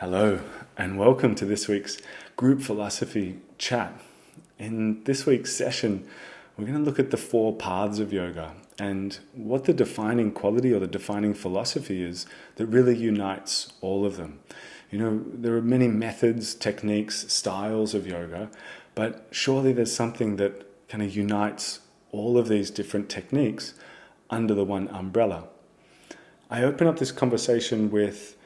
Hello, and welcome to this week's group philosophy chat. In this week's session, we're going to look at the four paths of yoga and what the defining quality or the defining philosophy is that really unites all of them. You know, there are many methods, techniques, styles of yoga, but surely there's something that kind of unites all of these different techniques under the one umbrella. I open up this conversation with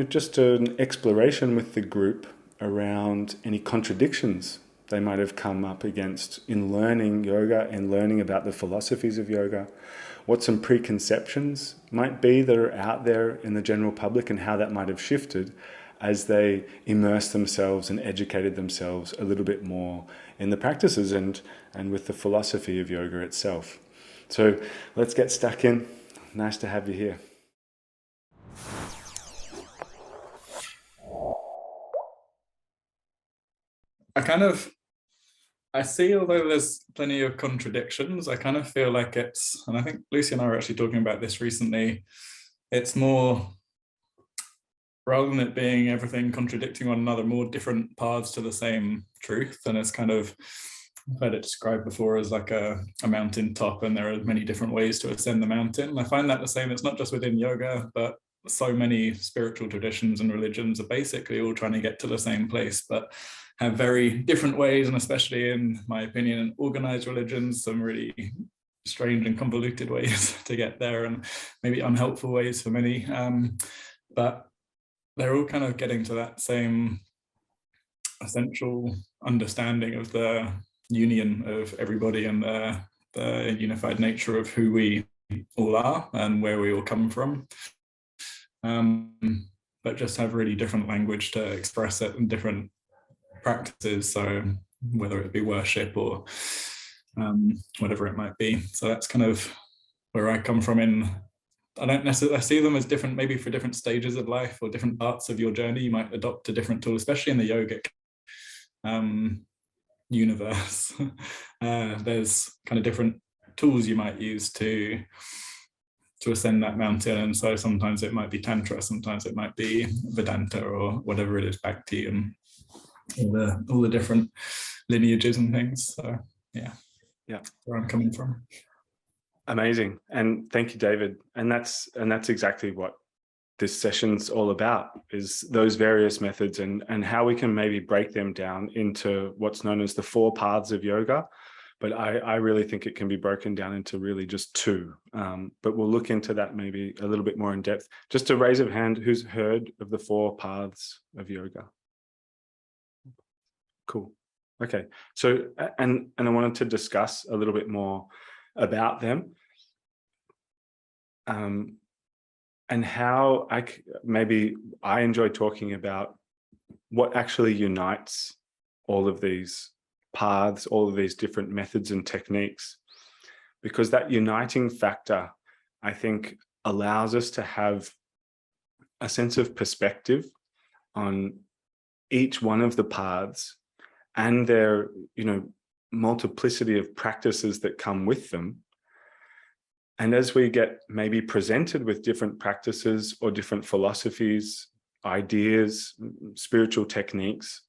just an exploration with the group around any contradictions they might have come up against in learning yoga and learning about the philosophies of yoga, what some preconceptions might be that are out there in the general public and how that might have shifted as they immersed themselves and educated themselves a little bit more in the practices and with the philosophy of yoga itself. So let's get stuck in. Nice to have you here. I see, although there's plenty of contradictions, I kind of feel like and I think Lucy and I were actually talking about this recently, it's more, rather than it being everything contradicting one another, more different paths to the same truth. And it's kind of, I've heard it described before as like a mountain top, and there are many different ways to ascend the mountain. And I find that the same, it's not just within yoga, but so many spiritual traditions and religions are basically all trying to get to the same place, but have very different ways, and especially in my opinion, in organized religions, some really strange and convoluted ways to get there, and maybe unhelpful ways for many. But they're all kind of getting to that same essential understanding of the union of everybody and the unified nature of who we all are and where we all come from. But just have really different language to express it and different practices, so whether it be worship or whatever it might be. So that's kind of where I come from. I don't necessarily, I see them as different, maybe for different stages of life or different parts of your journey. You might adopt a different tool, especially in the yogic universe. There's kind of different tools you might use to ascend that mountain. And so sometimes it might be Tantra, sometimes it might be Vedanta or whatever it is, Bhakti, and all the different lineages and things. So yeah, where I'm coming from. Amazing, and thank you, David. And that's exactly what this session's all about, is those various methods and how we can maybe break them down into what's known as the four paths of yoga. But I really think it can be broken down into really just two. But we'll look into that maybe a little bit more in depth. Just a raise of hand, who's heard of the four paths of yoga? Cool. Okay. So, and I wanted to discuss a little bit more about them, and how maybe I enjoy talking about what actually unites all of these paths, all of these different methods and techniques, because that uniting factor, I think, allows us to have a sense of perspective on each one of the paths and their, multiplicity of practices that come with them. And as we get maybe presented with different practices or different philosophies, ideas, spiritual techniques,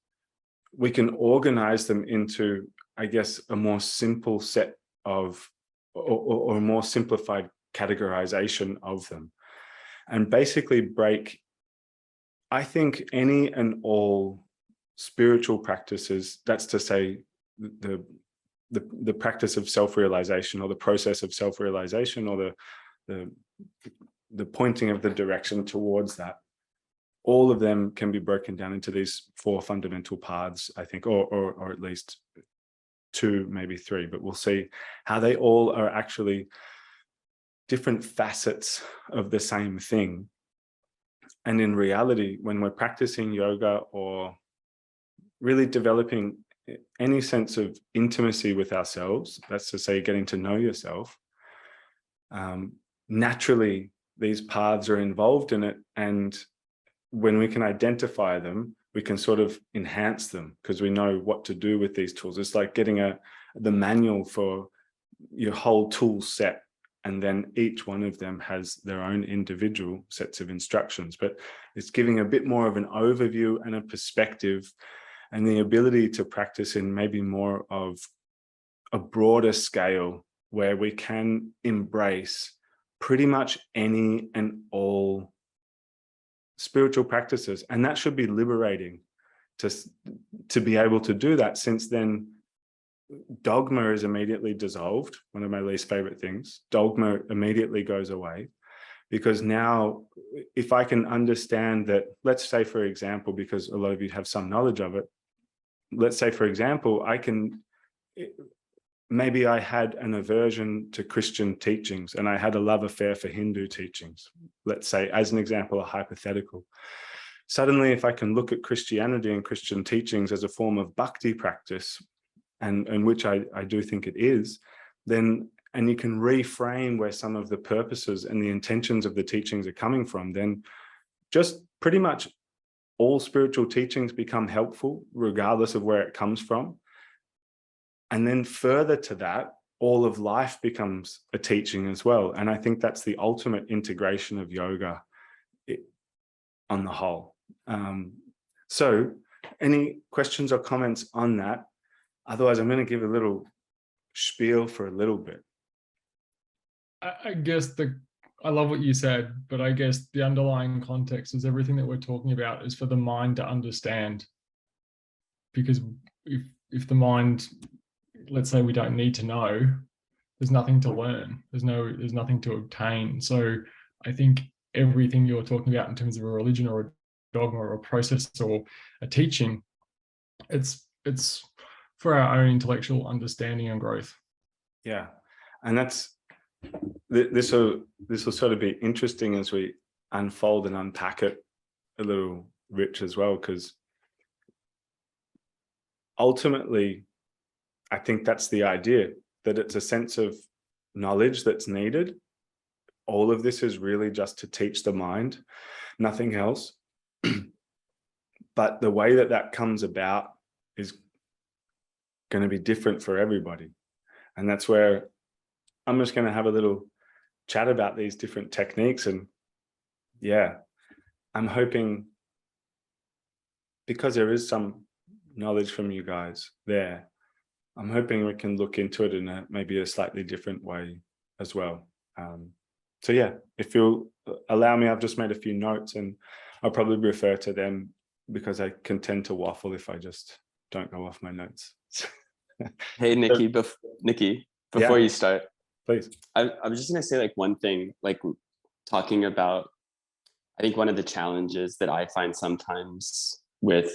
we can organize them into, I guess, a more simple set of, or a more simplified categorization of them, and basically break, I think, any and all spiritual practices, that's to say the practice of self-realization, or the process of self-realization, or the pointing of the direction towards that. All of them can be broken down into these four fundamental paths, I think, or at least two, maybe three, but we'll see how they all are actually different facets of the same thing. And in reality, when we're practicing yoga or really developing any sense of intimacy with ourselves, that's to say, getting to know yourself, naturally, these paths are involved in it. And when we can identify them, we can sort of enhance them because we know what to do with these tools. It's like getting the manual for your whole tool set and then each one of them has their own individual sets of instructions, but it's giving a bit more of an overview and a perspective and the ability to practice in maybe more of a broader scale where we can embrace pretty much any and all spiritual practices. And that should be liberating to be able to do that, since then dogma is immediately dissolved. One of my least favorite things. Dogma immediately goes away, because now if I can understand that, let's say, for example, because a lot of you have some knowledge of it, let's say, for example, maybe I had an aversion to Christian teachings and I had a love affair for Hindu teachings. Let's say, as an example, a hypothetical. Suddenly, if I can look at Christianity and Christian teachings as a form of bhakti practice, and which I do think it is, then, and you can reframe where some of the purposes and the intentions of the teachings are coming from, then just pretty much all spiritual teachings become helpful, regardless of where it comes from. And then further to that, all of life becomes a teaching as well. And I think that's the ultimate integration of yoga on the whole. So any questions or comments on that? Otherwise, I'm going to give a little spiel for a little bit. I guess I love what you said, but I guess the underlying context is everything that we're talking about is for the mind to understand. Because if the mind, let's say we don't need to know, there's nothing to learn. There's nothing to obtain. So I think everything you're talking about in terms of a religion or a dogma or a process or a teaching, it's for our own intellectual understanding and growth. Yeah, and this will sort of be interesting as we unfold and unpack it a little, Rich, as well, because ultimately I think that's the idea, that it's a sense of knowledge that's needed. All of this is really just to teach the mind, nothing else. But the way that comes about is going to be different for everybody. And that's where I'm just going to have a little chat about these different techniques. And yeah, I'm hoping, because there is some knowledge from you guys there, I'm hoping we can look into it in maybe a slightly different way as well. So yeah, if you'll allow me, I've just made a few notes and I'll probably refer to them because I can tend to waffle if I just don't go off my notes. Hey, Nikki, before you start, please. I was just going to say like one thing, like talking about, I think one of the challenges that I find sometimes with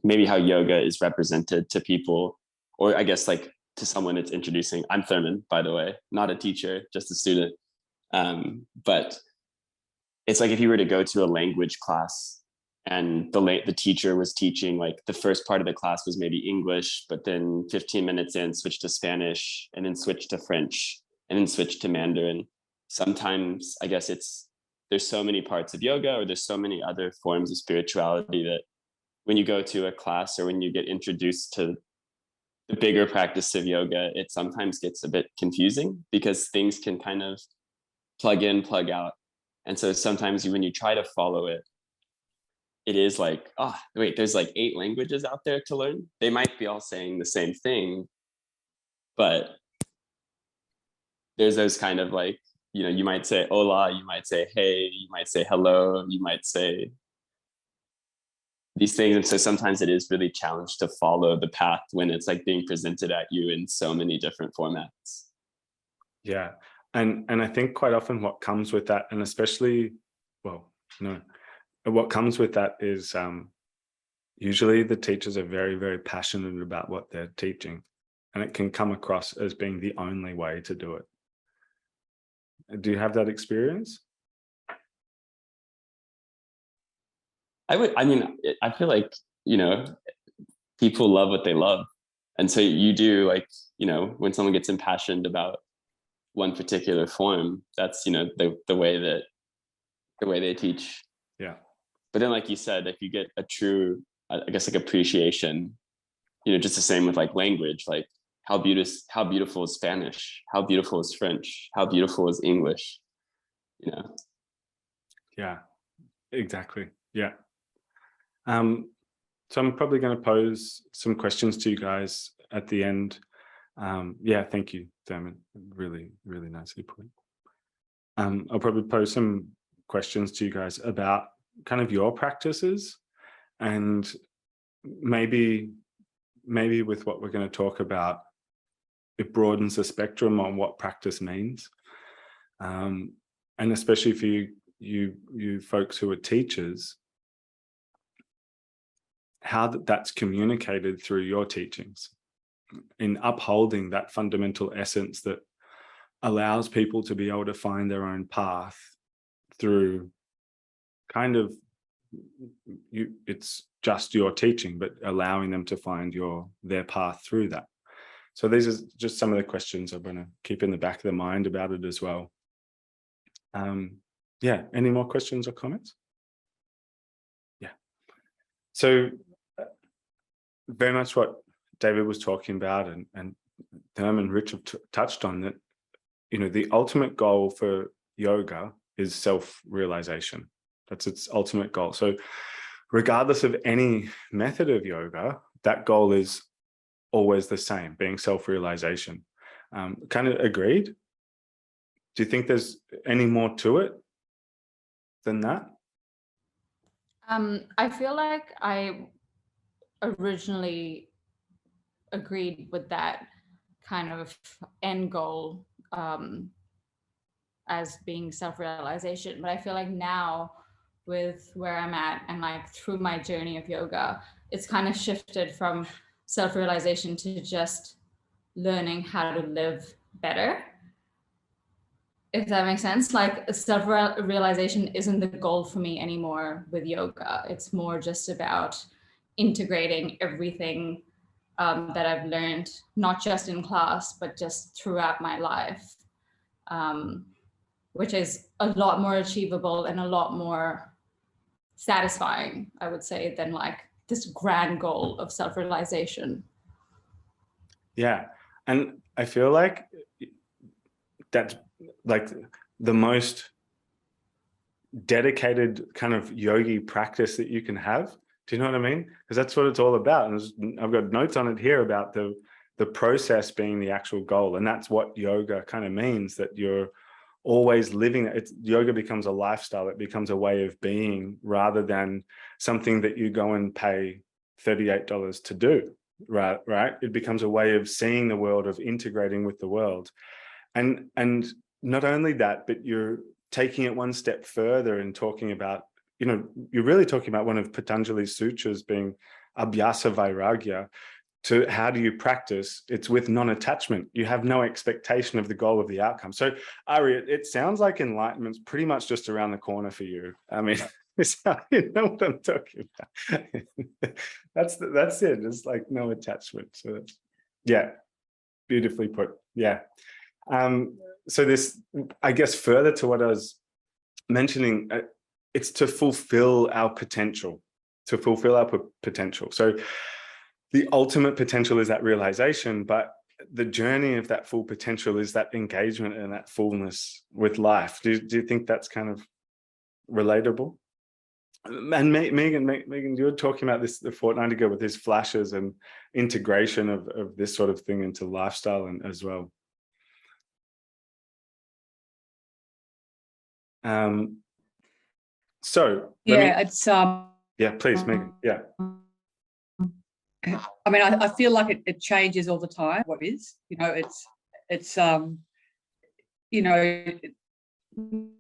maybe how yoga is represented to people, or I guess like to someone it's introducing. I'm Thurman, by the way, not a teacher, just a student. But it's like if you were to go to a language class and the teacher was teaching, like the first part of the class was maybe English, but then 15 minutes in switched to Spanish and then switched to French and then switched to Mandarin. Sometimes I guess there's so many parts of yoga, or there's so many other forms of spirituality, that when you go to a class or when you get introduced to the bigger practice of yoga, it sometimes gets a bit confusing because things can kind of plug in, plug out. And so sometimes when you try to follow it, it is like, oh, wait, there's like 8 languages out there to learn. They might be all saying the same thing, but there's those kind of like, you might say hola, you might say hey, you might say hello, you might say these things. And so sometimes it is really challenged to follow the path when it's like being presented at you in so many different formats. Yeah. And I think quite often what comes with that, and especially, what comes with that is usually the teachers are very, very passionate about what they're teaching, and it can come across as being the only way to do it. Do you have that experience? I feel like, people love what they love. And so you do, like, when someone gets impassioned about one particular form, that's, the way they teach. Yeah. But then, like you said, if you get a true, I guess, like appreciation, just the same with like language, like how beautiful is Spanish? How beautiful is French? How beautiful is English? You know? Yeah, exactly. Yeah. So I'm probably going to pose some questions to you guys at the end. Yeah, thank you, Dermot. Really, really nicely put. I'll probably pose some questions to you guys about kind of your practices, and maybe with what we're going to talk about, it broadens the spectrum on what practice means. And especially for you folks who are teachers, how that's communicated through your teachings in upholding that fundamental essence that allows people to be able to find their own path through kind of it's just your teaching, but allowing them to find their path through that. So these are just some of the questions I'm going to keep in the back of the mind about it as well. Yeah, any more questions or comments? Yeah. So very much what David was talking about, and Derm and Rich have touched on, that, you know, the ultimate goal for yoga is self-realization. That's its ultimate goal. So regardless of any method of yoga, that goal is always the same, being self-realization. Kind of agreed? Do you think there's any more to it than that? I feel like I originally agreed with that kind of end goal as being self-realization, but I feel like now, with where I'm at and like through my journey of yoga, it's kind of shifted from self-realization to just learning how to live better, if that makes sense. Like self-realization isn't the goal for me anymore with yoga. It's more just about integrating everything that I've learned, not just in class, but just throughout my life, which is a lot more achievable and a lot more satisfying, I would say, than like this grand goal of self-realization. Yeah. And I feel like that's like the most dedicated kind of yogi practice that you can have. Do you know what I mean? Because that's what it's all about. And I've got notes on it here about the process being the actual goal. And that's what yoga kind of means, that you're always living it. Yoga becomes a lifestyle. It becomes a way of being, rather than something that you go and pay $38 to do. Right. It becomes a way of seeing the world, of integrating with the world. And not only that, but you're taking it one step further and talking about, you know, you're really talking about one of Patanjali's sutras being abhyasa vairagya. To how do you practice? It's with non-attachment. You have no expectation of the goal of the outcome. So Ari, it sounds like enlightenment's pretty much just around the corner for you. I mean, you know what I'm talking about. That's it. It's like no attachment. So yeah, beautifully put. Yeah. So this, I guess, further to what I was mentioning, it's to fulfill our potential, So the ultimate potential is that realization, but the journey of that full potential is that engagement and that fullness with life. Do you think that's kind of relatable? And Megan, you were talking about this the fortnight ago with these flashes and integration of this sort of thing into lifestyle and as well. So yeah, it's yeah, please, Megan. Yeah. I mean, I feel like it changes all the time. What is, you know, it's you know,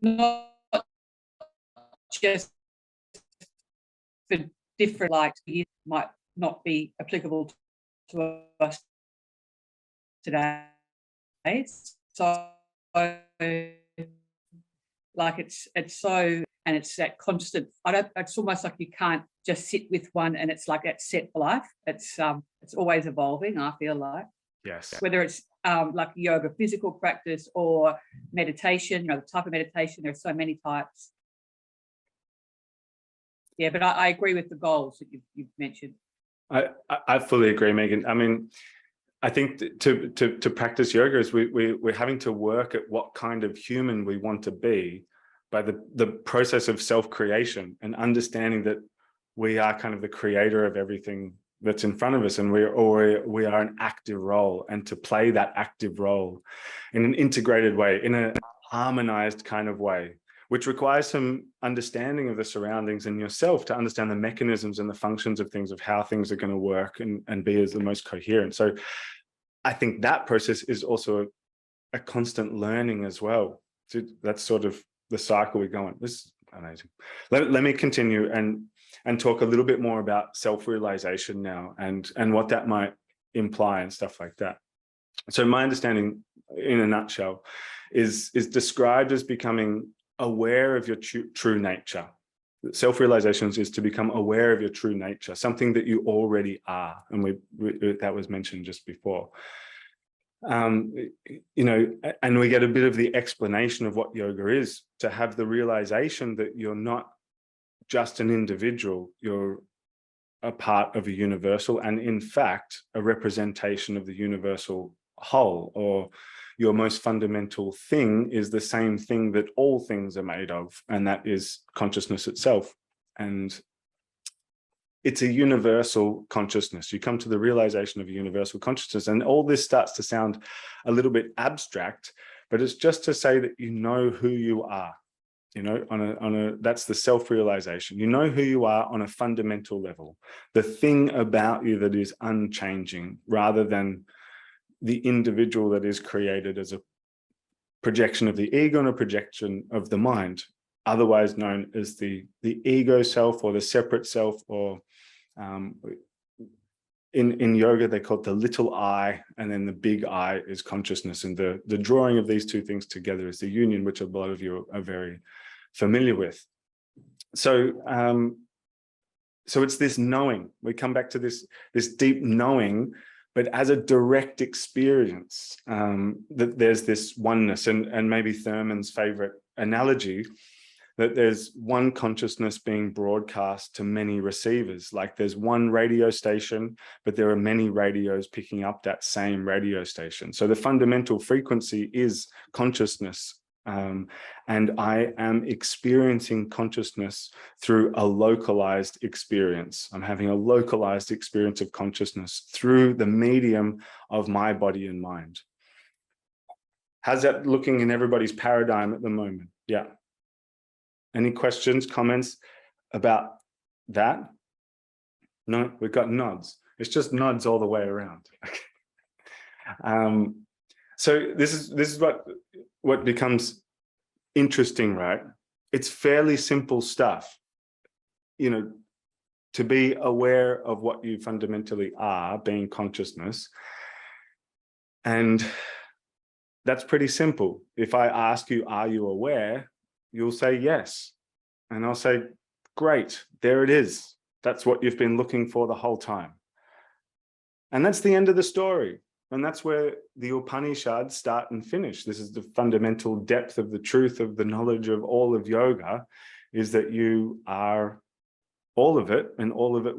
not just for different, like it might not be applicable to us today. So like it's so, and it's that constant, it's almost like you can't just sit with one and it's like that's set for life. It's always evolving, I feel like. Yes. Whether it's like yoga physical practice or meditation, you know, the type of meditation, there's so many types. Yeah, but I agree with the goals that you've mentioned. I fully agree, Megan. I mean, I think to practice yoga is we're having to work at what kind of human we want to be by the process of self-creation and understanding that we are kind of the creator of everything that's in front of us, and we are an active role, and to play that active role in an integrated way, in a harmonized kind of way, which requires some understanding of the surroundings and yourself to understand the mechanisms and the functions of things, of how things are going to work and be as the most coherent. So I think that process is also a constant learning as well. So that's sort of the cycle we go on. This is amazing. Let me continue and talk a little bit more about self-realization now and what that might imply and stuff like that. So my understanding in a nutshell is described as becoming aware of your true nature. Self-realization is to become aware of your true nature, something that you already are. And that was mentioned just before. You know, and we get a bit of the explanation of what yoga is, to have the realization that you're not just an individual, you're a part of a universal, and in fact, a representation of the universal whole, or your most fundamental thing is the same thing that all things are made of, and that is consciousness itself. And it's a universal consciousness. You come to the realization of a universal consciousness, and all this starts to sound a little bit abstract, but it's just to say that you know who you are. You know, that's the self-realization. You know who you are on a fundamental level, the thing about you that is unchanging, rather than the individual that is created as a projection of the ego and a projection of the mind, otherwise known as the ego self or the separate self, or in yoga they call it the little I, and then the big I is consciousness. And the drawing of these two things together is the union, which a lot of you are very familiar with. So so it's this knowing. We come back to this deep knowing, but as a direct experience, that there's this oneness, and maybe Thurman's favorite analogy, that there's one consciousness being broadcast to many receivers. Like there's one radio station, but there are many radios picking up that same radio station. So the fundamental frequency is consciousness. And I am experiencing consciousness through a localized experience. I'm having a localized experience of consciousness through the medium of my body and mind. How's that looking in everybody's paradigm at the moment? Yeah. Any questions, comments about that? No, we've got nods. It's just nods all the way around. So this is what becomes interesting, right? It's fairly simple stuff, you know, to be aware of what you fundamentally are, being consciousness. And that's pretty simple. If I ask you, are you aware? You'll say yes. And I'll say, great, there it is. That's what you've been looking for the whole time. And that's the end of the story. And that's where the Upanishads start and finish. This is the fundamental depth of the truth of the knowledge of all of yoga, is that you are all of it, and all of it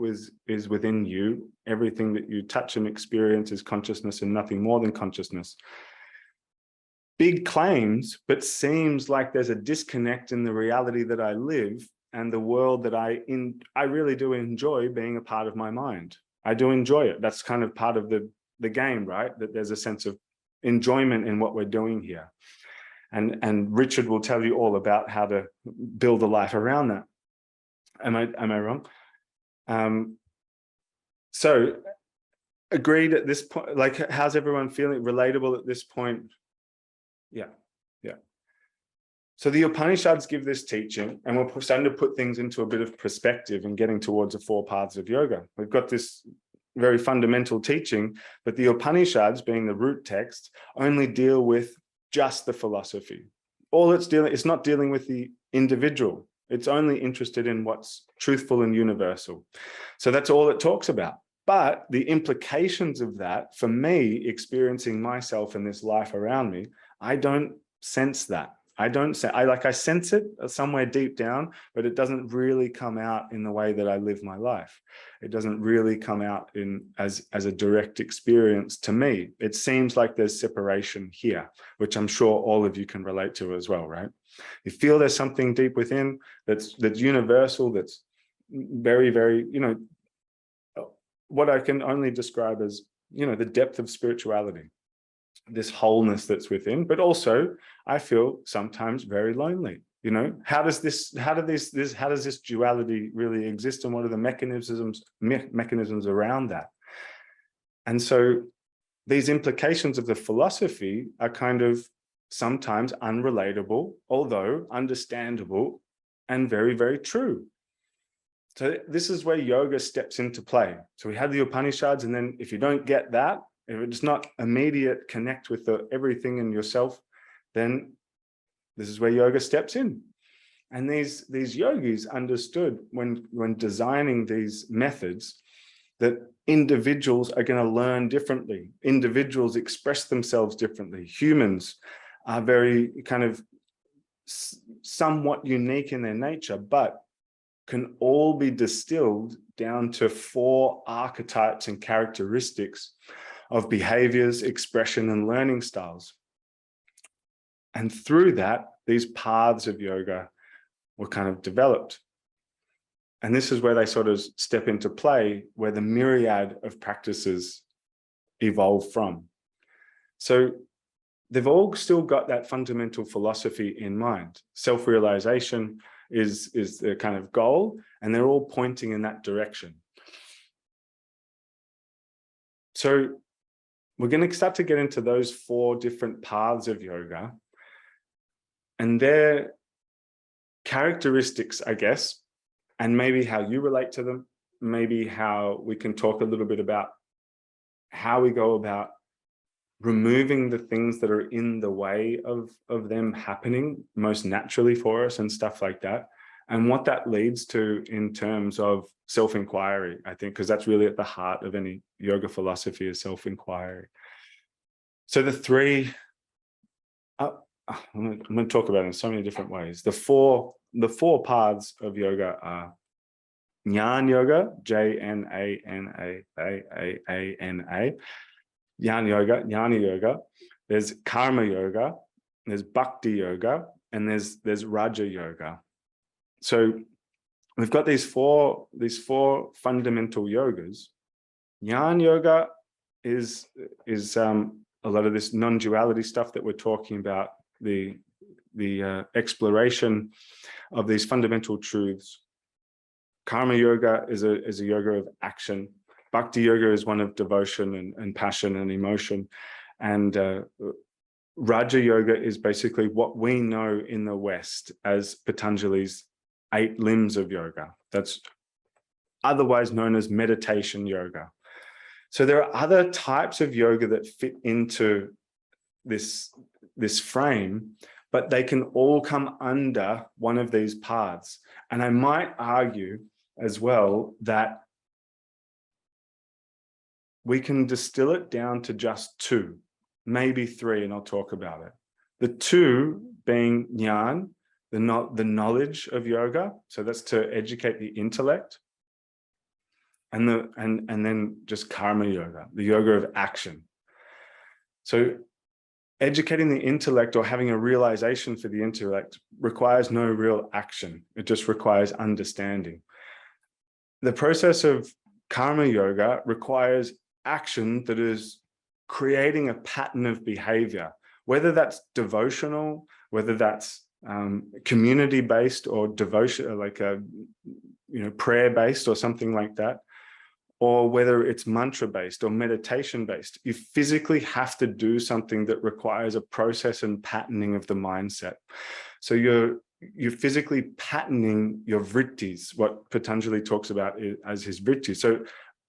is within you. Everything that you touch and experience is consciousness and nothing more than consciousness. Big claims, but seems like there's a disconnect in the reality that I live and the world that I really do enjoy being a part of my mind. I do enjoy it. That's kind of part of the game, right? That there's a sense of enjoyment in what we're doing here. And Richard will tell you all about how to build a life around that. Am I wrong? So agreed at this point. Like, how's everyone feeling? Relatable at this point? Yeah. So the Upanishads give this teaching, and we're starting to put things into a bit of perspective and getting towards the 4 paths of yoga. We've got this very fundamental teaching, but the Upanishads, being the root text, only deal with just the philosophy. It's not dealing with the individual. It's only interested in what's truthful and universal. So that's all it talks about. But the implications of that, for me, experiencing myself in this life around me, I don't sense that. I don't say, I sense it somewhere deep down, but it doesn't really come out in the way that I live my life. It doesn't really come out as a direct experience to me. It seems like there's separation here, which I'm sure all of you can relate to as well, right? You feel there's something deep within that's universal, that's very, very, what I can only describe as, the depth of spirituality, this wholeness that's within, but also I feel sometimes very lonely. How does this duality really exist, and what are the mechanisms around that? And so these implications of the philosophy are kind of sometimes unrelatable, although understandable and very, very true. So this is where yoga steps into play. So we have the Upanishads, and then if you don't get that, if it's not immediate connect with everything in yourself, then this is where yoga steps in. And these yogis understood when designing these methods that individuals are going to learn differently. Individuals express themselves differently. Humans are very kind of somewhat unique in their nature, but can all be distilled down to 4 archetypes and characteristics of behaviors, expression, and learning styles. And through that, these paths of yoga were kind of developed. And this is where they sort of step into play, where the myriad of practices evolve from. So they've all still got that fundamental philosophy in mind. Self-realization is the kind of goal, and they're all pointing in that direction. So we're going to start to get into those 4 different paths of yoga and their characteristics, I guess, and maybe how you relate to them, maybe how we can talk a little bit about how we go about removing the things that are in the way of them happening most naturally for us and stuff like that, and what that leads to in terms of self-inquiry, I think, because that's really at the heart of any yoga philosophy, is self-inquiry. So the 3, I'm going to talk about it in so many different ways. The four paths of yoga are Jnana Yoga, Jnana, Jnana Yoga. There's Karma Yoga, there's Bhakti Yoga, and there's Raja Yoga. So we've got these four fundamental yogas. Jnana Yoga is a lot of this non-duality stuff that we're talking about, the exploration of these fundamental truths. Karma Yoga is a yoga of action. Bhakti Yoga is one of devotion and passion and emotion. And Raja Yoga is basically what we know in the West as Patanjali's 8 limbs of yoga. That's otherwise known as meditation yoga. So there are other types of yoga that fit into this frame, but they can all come under one of these paths. And I might argue as well that we can distill it down to just 2, maybe 3, and I'll talk about it. The 2 being jnana, the knowledge of yoga. So that's to educate the intellect. And then just karma yoga, the yoga of action. So educating the intellect, or having a realization for the intellect, requires no real action. It just requires understanding. The process of karma yoga requires action that is creating a pattern of behavior, whether that's devotional, whether that's community-based, or devotion, like a prayer-based or something like that, or whether it's mantra-based or meditation-based. You physically have to do something that requires a process and patterning of the mindset. So you're physically patterning your vrittis, what Patanjali talks about as his vrittis. So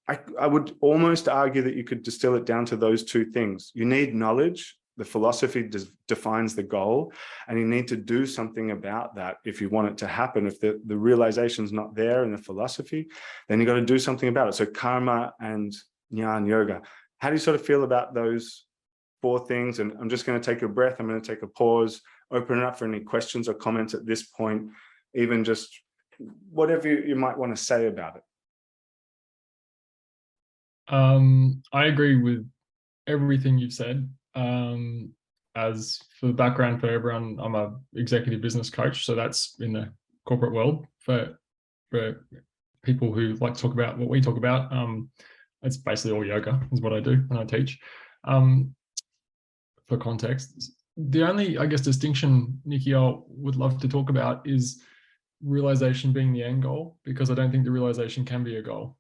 I would almost argue that you could distill it down to those 2 things. You need knowledge. The philosophy defines the goal, and you need to do something about that if you want it to happen. If the realization is not there in the philosophy, then you got to do something about it. So karma and jnana yoga. How do you sort of feel about those 4 things? And I'm just going to take a breath. I'm going to take a pause. open it up for any questions or comments at this point, even just whatever you might want to say about it. I agree with everything you've said. As for the background for everyone, I'm a executive business coach, so that's in the corporate world for people who like to talk about what we talk about. It's basically all yoga is what I do and I teach. For context, the only, I guess, distinction, Nikki, I would love to talk about is realization being the end goal, because I don't think the realization can be a goal.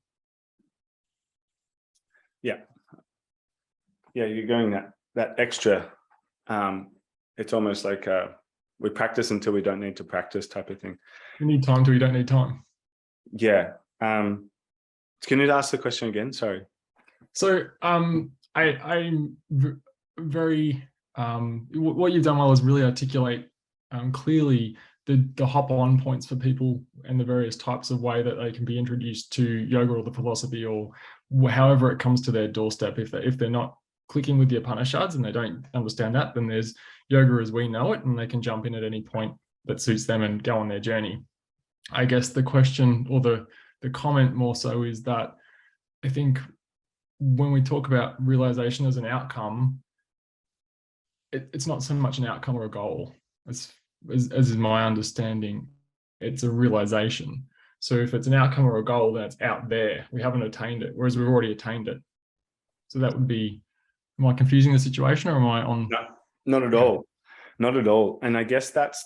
Yeah, you're going that extra. It's almost like we practice until we don't need to practice type of thing. You need time till you don't need time. Yeah. Can you ask the question again? Sorry. So I'm very what you've done well is really articulate clearly the hop-on points for people and the various types of way that they can be introduced to yoga or the philosophy, or however it comes to their doorstep. If they're not clicking with the Upanishads and they don't understand that, then there's yoga as we know it, and they can jump in at any point that suits them and go on their journey. I guess the question or the comment more so is that I think when we talk about realization as an outcome, it's not so much an outcome or a goal. As is my understanding, it's a realization. So if it's an outcome or a goal, then it's out there. We haven't attained it, whereas we've already attained it. So that would be, am I confusing the situation, or am I on? No, not at all. Not at all. And I guess that's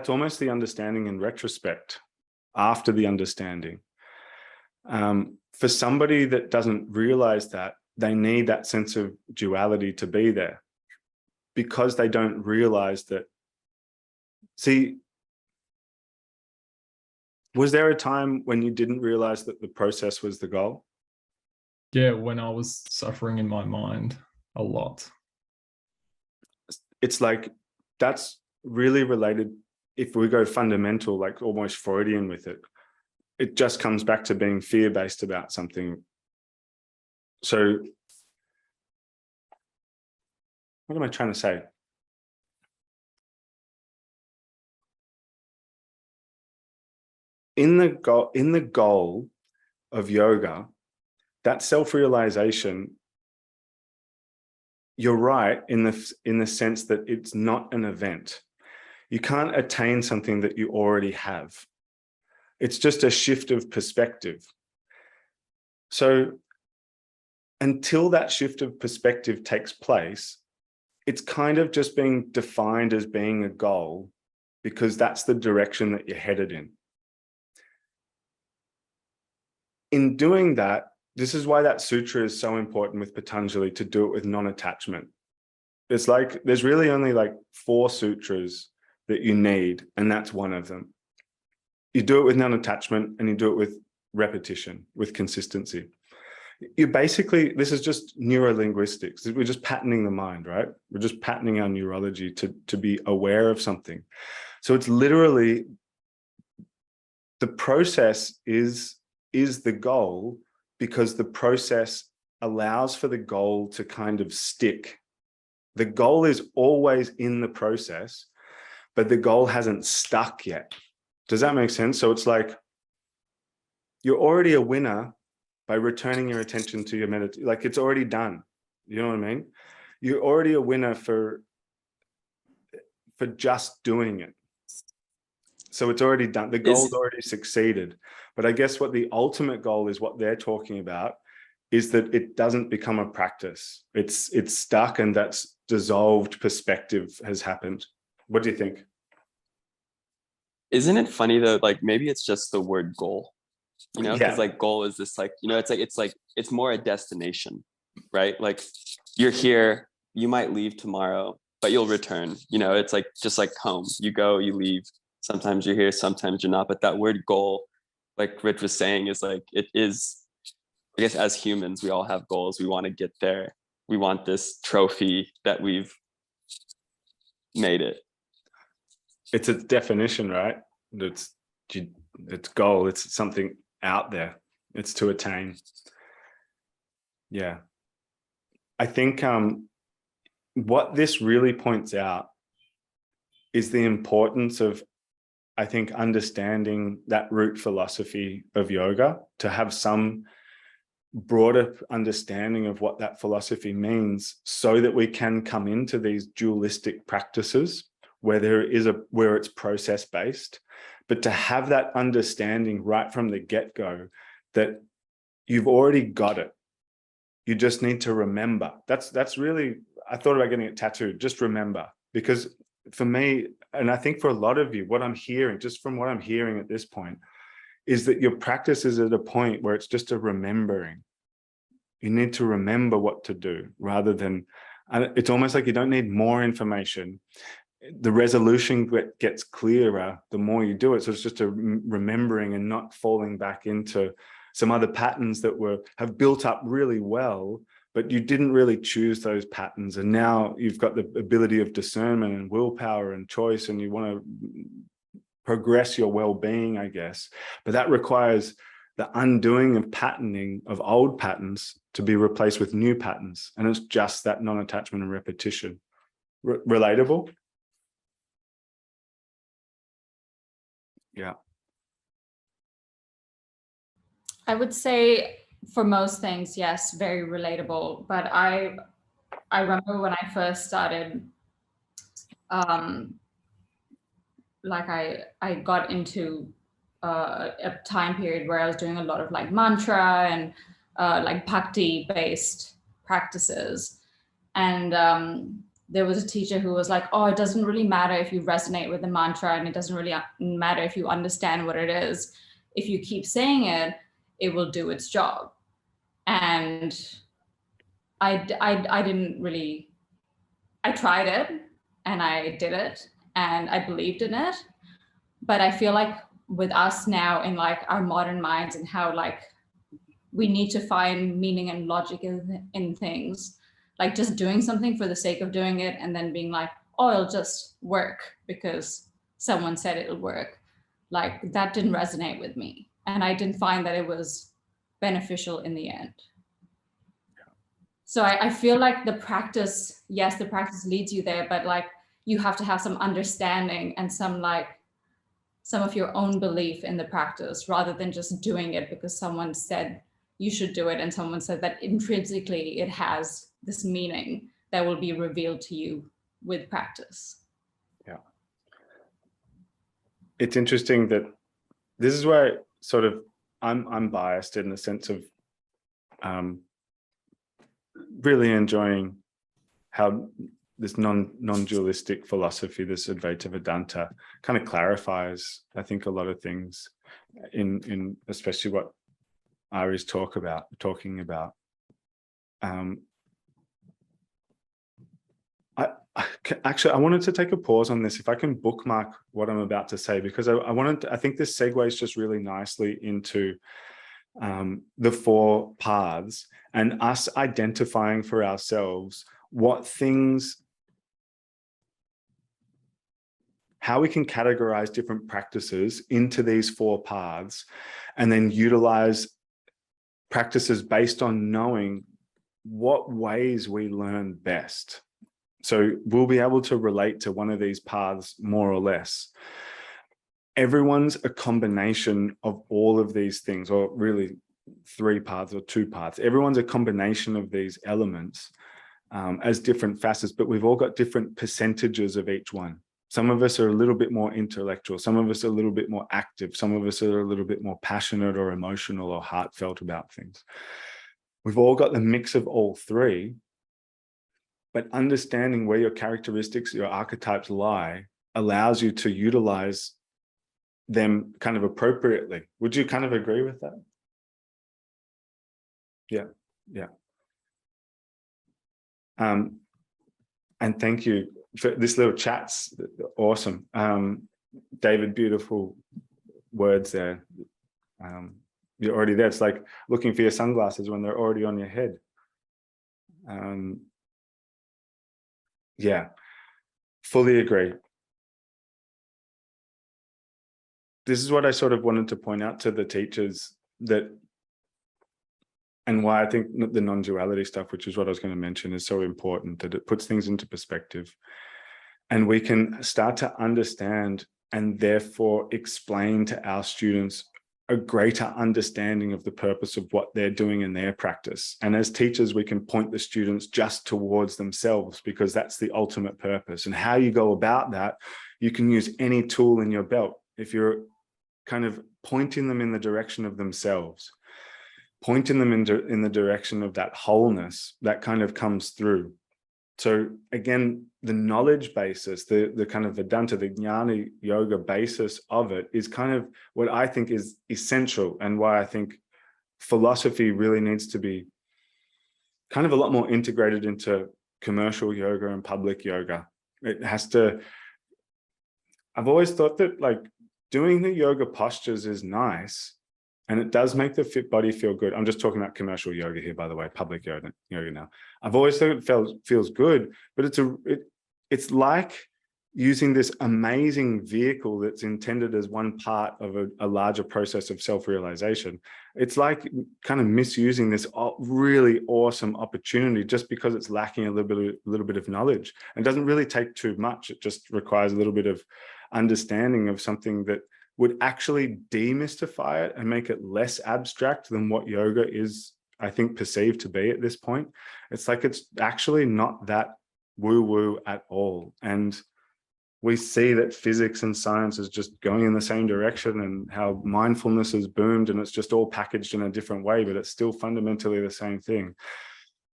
almost the understanding in retrospect, after the understanding. For somebody that doesn't realize that, they need that sense of duality to be there, because they don't realize that. See, was there a time when you didn't realize that the process was the goal? Yeah, when I was suffering in my mind a lot. It's like, that's really related. If we go fundamental, like almost Freudian with it, it just comes back to being fear-based about something. So what am I trying to say? In the goal of yoga, that self-realization, you're right in the sense that it's not an event. You can't attain something that you already have. It's just a shift of perspective. So until that shift of perspective takes place, it's kind of just being defined as being a goal, because that's the direction that you're headed in. In doing that, this is why that sutra is so important with Patanjali, to do it with non-attachment. It's like, there's really only like 4 sutras that you need, and that's one of them. You do it with non-attachment, and you do it with repetition, with consistency. You basically, this is just neurolinguistics. We're just patterning the mind, right? We're just patterning our neurology to be aware of something. So it's literally, the process is the goal, because the process allows for the goal to kind of stick. The goal is always in the process, but the goal hasn't stuck yet. Does that make sense? So it's like, you're already a winner by returning your attention to your meditation. Like, it's already done. You know what I mean? You're already a winner for just doing it. So it's already done. The goal's already succeeded. But I guess what the ultimate goal is, what they're talking about, is that it doesn't become a practice. It's stuck, and that's dissolved perspective has happened. What do you think? Isn't it funny though? Like, maybe it's just the word goal, you know, because Yeah. like goal is this, like, you know, it's more a destination, right? Like, you're here, you might leave tomorrow, but you'll return. You know, it's like, just like home. You go, you leave. Sometimes you're here, sometimes you're not. But that word goal, like Rich was saying, is like, it is, I guess as humans, we all have goals. We want to get there. We want this trophy that we've made it. It's a definition, right? It's goal. It's something out there. It's to attain. Yeah. I think what this really points out is the importance of, I think, understanding that root philosophy of yoga, to have some broader understanding of what that philosophy means, so that we can come into these dualistic practices where it's process based, but to have that understanding right from the get-go that you've already got it. You just need to remember. That's really, I thought about getting it tattooed, just remember. Because for me, and I think for a lot of you, what I'm hearing, just from what I'm hearing at this point, is that your practice is at a point where it's just a remembering. You need to remember what to do, rather than, it's almost like you don't need more information. The resolution gets clearer the more you do it. So it's just a remembering and not falling back into some other patterns that have built up really well, but you didn't really choose those patterns. And now you've got the ability of discernment and willpower and choice, and you want to progress your well-being, I guess. But that requires the undoing of patterning of old patterns to be replaced with new patterns. And it's just that non-attachment and repetition. Relatable? Yeah. I would say for most things, yes, very relatable. But I remember when I first started, like I got into a time period where I was doing a lot of like mantra and like bhakti based practices. And there was a teacher who was like, oh, it doesn't really matter if you resonate with the mantra, and it doesn't really matter if you understand what it is. If you keep saying it, it will do its job. And I didn't really, I tried it and I did it and I believed in it. But I feel like with us now in like our modern minds and how like we need to find meaning and logic in things, like just doing something for the sake of doing it and then being like, oh, it'll just work because someone said it'll work. Like that didn't resonate with me. And I didn't find that it was beneficial in the end. So I feel like the practice, yes, the practice leads you there, but like you have to have some understanding and some of your own belief in the practice, rather than just doing it because someone said you should do it and someone said that intrinsically it has this meaning that will be revealed to you with practice. Yeah. It's interesting that this is where sort of I'm biased in the sense of really enjoying how this non-dualistic philosophy, this Advaita Vedanta, kind of clarifies, I think, a lot of things in especially what Ari's talking about. Actually, I wanted to take a pause on this, if I can bookmark what I'm about to say, because I think this segues just really nicely into the four paths and us identifying for ourselves what things, how we can categorize different practices into these four paths, and then utilize practices based on knowing what ways we learn best. So we'll be able to relate to one of these paths more or less. Everyone's a combination of all of these things, or really 3 paths or 2 paths. Everyone's a combination of these elements as different facets, but we've all got different percentages of each one. Some of us are a little bit more intellectual. Some of us are a little bit more active. Some of us are a little bit more passionate or emotional or heartfelt about things. We've all got the mix of all 3, but understanding where your characteristics, your archetypes lie, allows you to utilize them kind of appropriately. Would you kind of agree with that? Yeah, yeah. And thank you for this little chat's awesome. David, beautiful words there. You're already there. It's like looking for your sunglasses when they're already on your head. Yeah, fully agree. This is what I sort of wanted to point out to the teachers, that and why I think the non-duality stuff, which is what I was going to mention, is so important, that it puts things into perspective. And we can start to understand and therefore explain to our students a greater understanding of the purpose of what they're doing in their practice. And as teachers, we can point the students just towards themselves, because that's the ultimate purpose. And how you go about that, you can use any tool in your belt. If you're kind of pointing them in the direction of themselves, pointing them in the direction of that wholeness, that kind of comes through. So again, the knowledge basis, the kind of Vedanta, the Jnana Yoga basis of it is kind of what I think is essential, and why I think philosophy really needs to be kind of a lot more integrated into commercial yoga and public yoga. It has to, I've always thought that like doing the yoga postures is nice, and it does make the fit body feel good. I'm just talking about commercial yoga here, by the way, public yoga now. I've always thought it feels good, but it's like using this amazing vehicle that's intended as one part of a larger process of self-realization. It's like kind of misusing this really awesome opportunity just because it's lacking a little bit of knowledge. It doesn't really take too much. It just requires a little bit of understanding of something that would actually demystify it and make it less abstract than what yoga is, I think, perceived to be at this point. It's like it's actually not that woo-woo at all. And we see that physics and science is just going in the same direction, and how mindfulness has boomed, and it's just all packaged in a different way, but it's still fundamentally the same thing.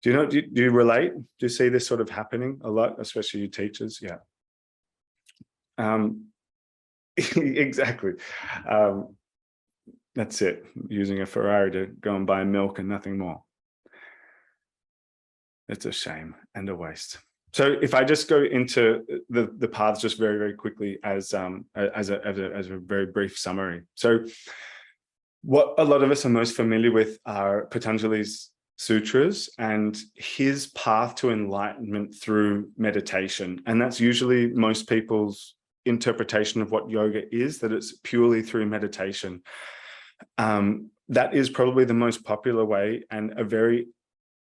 Do you relate? Do you see this sort of happening a lot, especially you teachers? Yeah. Exactly. That's it. Using a Ferrari to go and buy milk and nothing more. It's a shame and a waste. So if I just go into the paths just very, very quickly as a very brief summary. So what a lot of us are most familiar with are Patanjali's sutras and his path to enlightenment through meditation. And that's usually most people's interpretation of what yoga is, that it's purely through meditation. That is probably the most popular way and a very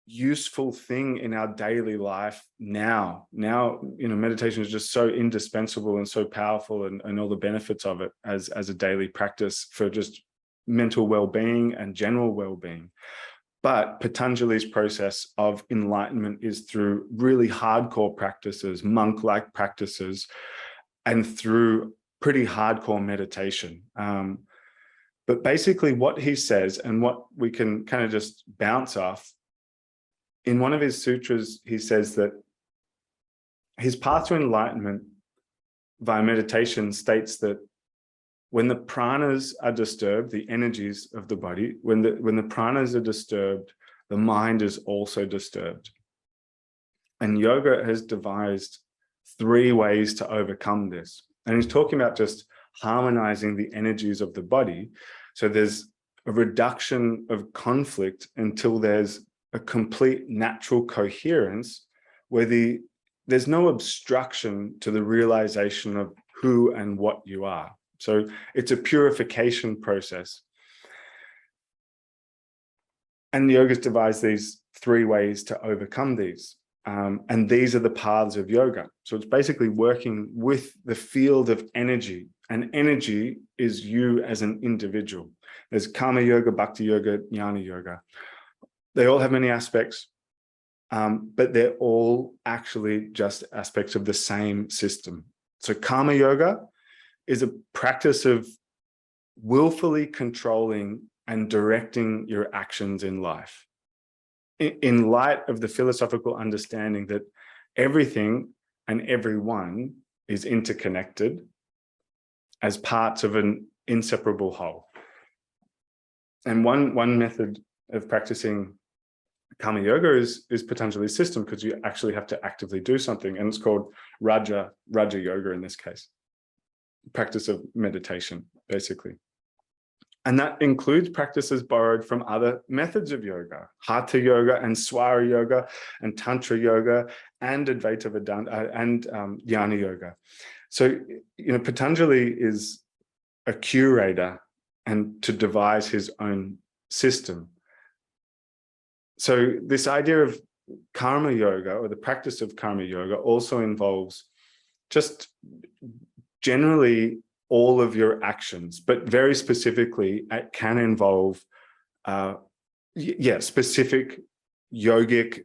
useful thing in our daily life now. Meditation is just so indispensable and so powerful, and all the benefits of it as a daily practice for just mental well-being and general well-being. But Patanjali's process of enlightenment is through really hardcore practices, monk-like practices, and through pretty hardcore meditation. But basically what he says, and what we can kind of just bounce off, in one of his sutras, he says that his path to enlightenment via meditation states that when the pranas are disturbed, the energies of the body, when the pranas are disturbed, the mind is also disturbed. And yoga has devised 3 ways to overcome this. And he's talking about just harmonizing the energies of the body. So there's a reduction of conflict until there's a complete natural coherence where there's no obstruction to the realization of who and what you are. So it's a purification process. And yoga's devised these 3 ways to overcome these. And these are the paths of yoga. So it's basically working with the field of energy, and energy is you as an individual. There's karma yoga, bhakti yoga, jnana yoga. They all have many aspects, but they're all actually just aspects of the same system. So karma yoga is a practice of willfully controlling and directing your actions in life, in light of the philosophical understanding that everything and everyone is interconnected as parts of an inseparable whole. And one method of practicing karma yoga is Patanjali's system, because you actually have to actively do something, and it's called Raja yoga in this case, practice of meditation, basically. And that includes practices borrowed from other methods of yoga, Hatha yoga and Swara yoga and Tantra yoga and Advaita Vedanta and Jnana yoga. So, Patanjali is a curator and to devise his own system. So this idea of karma yoga, or the practice of karma yoga, also involves just generally all of your actions, but very specifically, it can involve, specific yogic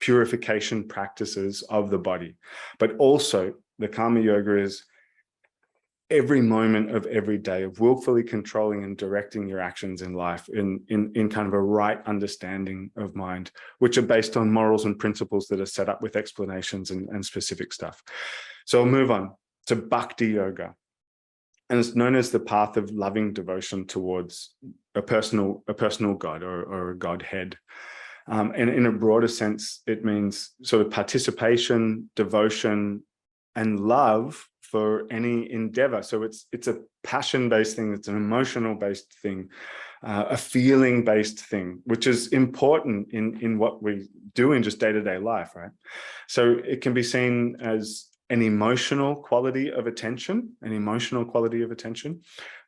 purification practices of the body. But also, the karma yoga is every moment of every day of willfully controlling and directing your actions in life in kind of a right understanding of mind, which are based on morals and principles that are set up with explanations and specific stuff. So I'll move on to bhakti yoga. And it's known as the path of loving devotion towards a personal God or a Godhead. And in a broader sense, it means sort of participation, devotion, and love for any endeavor. So it's a passion-based thing, it's an emotional-based thing, a feeling-based thing, which is important in what we do in just day-to-day life, right? So it can be seen as an emotional quality of attention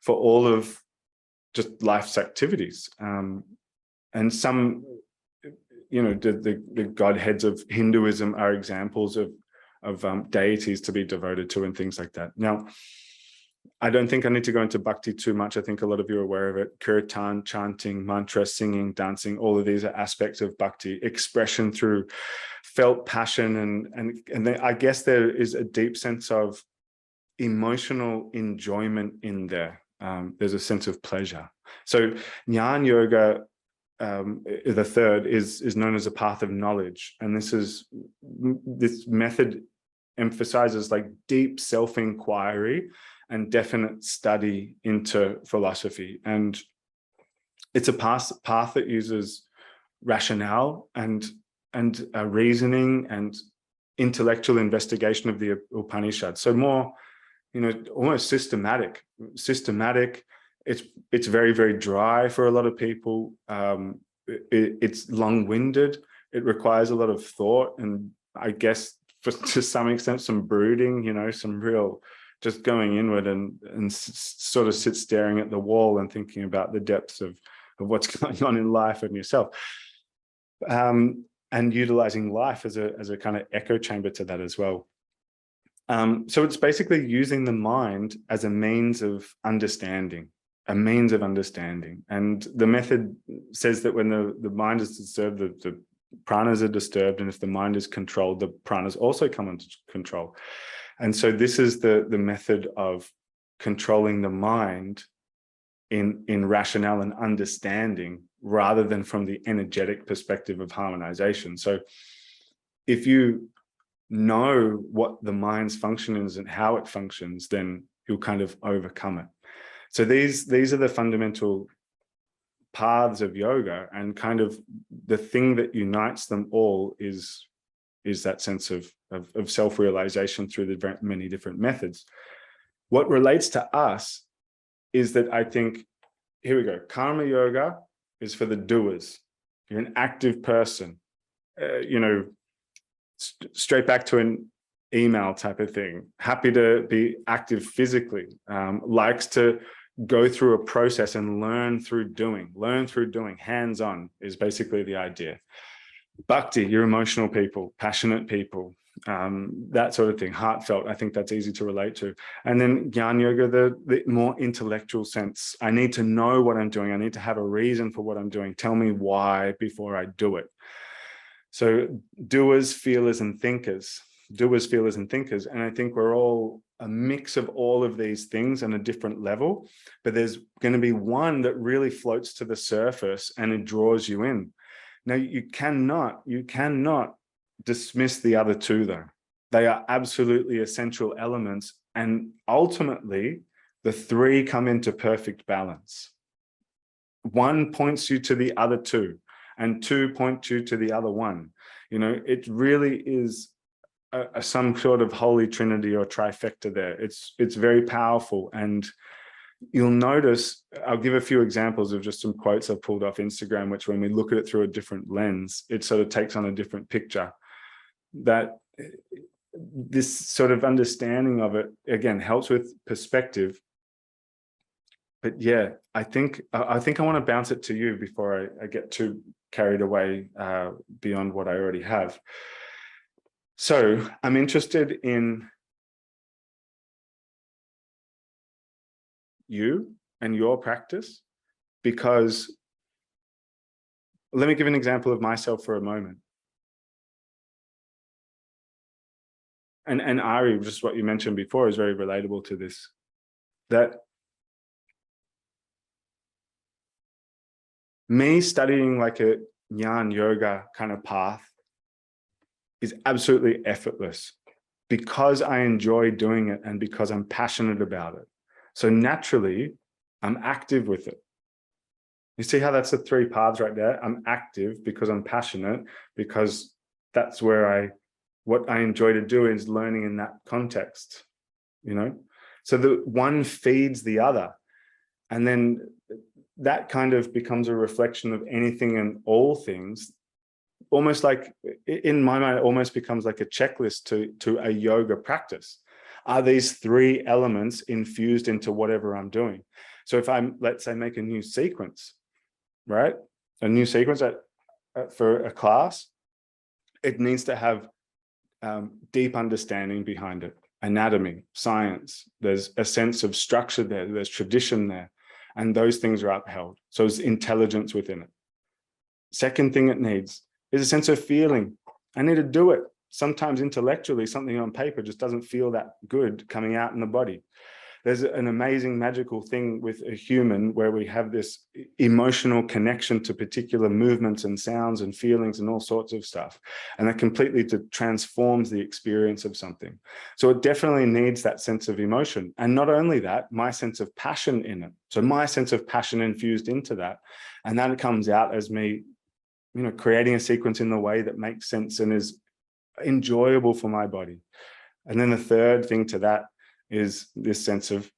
for all of just life's activities. And some, the godheads of Hinduism are examples of deities to be devoted to and things like that. Now, I don't think I need to go into bhakti too much. I think a lot of you are aware of it. Kirtan, chanting, mantra, singing, dancing, all of these are aspects of bhakti, expression through felt passion. And I guess there is a deep sense of emotional enjoyment in there. There's a sense of pleasure. So Jnana Yoga, the third, is known as a path of knowledge. And this method emphasizes like deep self-inquiry and definite study into philosophy. And it's a path that uses rationale and reasoning and intellectual investigation of the Upanishads. So more, almost systematic. It's very, very dry for a lot of people. It's long-winded. It requires a lot of thought, and I guess to some extent some brooding, some real just going inward and sort of sit staring at the wall and thinking about the depths of what's going on in life and yourself. And utilizing life as a kind of echo chamber to that as well. So it's basically using the mind as a means of understanding. And the method says that when the mind is disturbed, the pranas are disturbed, and if the mind is controlled, the pranas also come into control. And so this is the method of controlling the mind in rationale and understanding, rather than from the energetic perspective of harmonization. So if you know what the mind's function is and how it functions, then you'll kind of overcome it. So these are the fundamental paths of yoga, and kind of the thing that unites them all is that sense of self-realization through the many different methods. What relates to us is that I think, here we go, karma yoga is for the doers. You're an active person, straight back to an email type of thing, happy to be active physically, likes to go through a process and learn through doing, hands-on is basically the idea. Bhakti, you're emotional people, passionate people, that sort of thing, heartfelt. I think that's easy to relate to. And then Jnana Yoga, the more intellectual sense. I need to know what I'm doing. I need to have a reason for what I'm doing. Tell me why before I do it. So doers, feelers, and thinkers. And I think we're all a mix of all of these things on a different level, but there's going to be one that really floats to the surface and it draws you in. Now, you cannot dismiss the other two, though. They are absolutely essential elements, and ultimately the three come into perfect balance. One points you to the other two, and two point you to the other one. It really is some sort of holy trinity or trifecta there. It's very powerful, and you'll notice, I'll give a few examples of just some quotes I've pulled off Instagram, which when we look at it through a different lens, it sort of takes on a different picture. That this sort of understanding of it, again, helps with perspective. But yeah, I think I want to bounce it to you before I get too carried away beyond what I already have. So I'm interested in you and your practice, because let me give an example of myself for a moment. And Ari, just what you mentioned before, is very relatable to this, that me studying like a jnana yoga kind of path is absolutely effortless because I enjoy doing it and because I'm passionate about it. So naturally, I'm active with it. You see how that's the three paths right there? I'm active because I'm passionate, because that's where what I enjoy to do is learning in that context, you know? So the one feeds the other. And then that kind of becomes a reflection of anything and all things. Almost like, in my mind, it almost becomes like a checklist to a yoga practice. Are these three elements infused into whatever I'm doing? So if I'm, let's say, make a new sequence, right? A new sequence for a class, it needs to have deep understanding behind it, anatomy, science. There's a sense of structure there, there's tradition there, and those things are upheld. So there's intelligence within it. Second thing it needs is a sense of feeling. I need to do it. Sometimes intellectually, something on paper just doesn't feel that good coming out in the body. There's an amazing magical thing with a human where we have this emotional connection to particular movements and sounds and feelings and all sorts of stuff. And that completely transforms the experience of something. So it definitely needs that sense of emotion. And not only that, my sense of passion in it. So my sense of passion infused into that. And then it comes out as me, you know, creating a sequence in the way that makes sense and is enjoyable for my body. And then the third thing to that is this sense of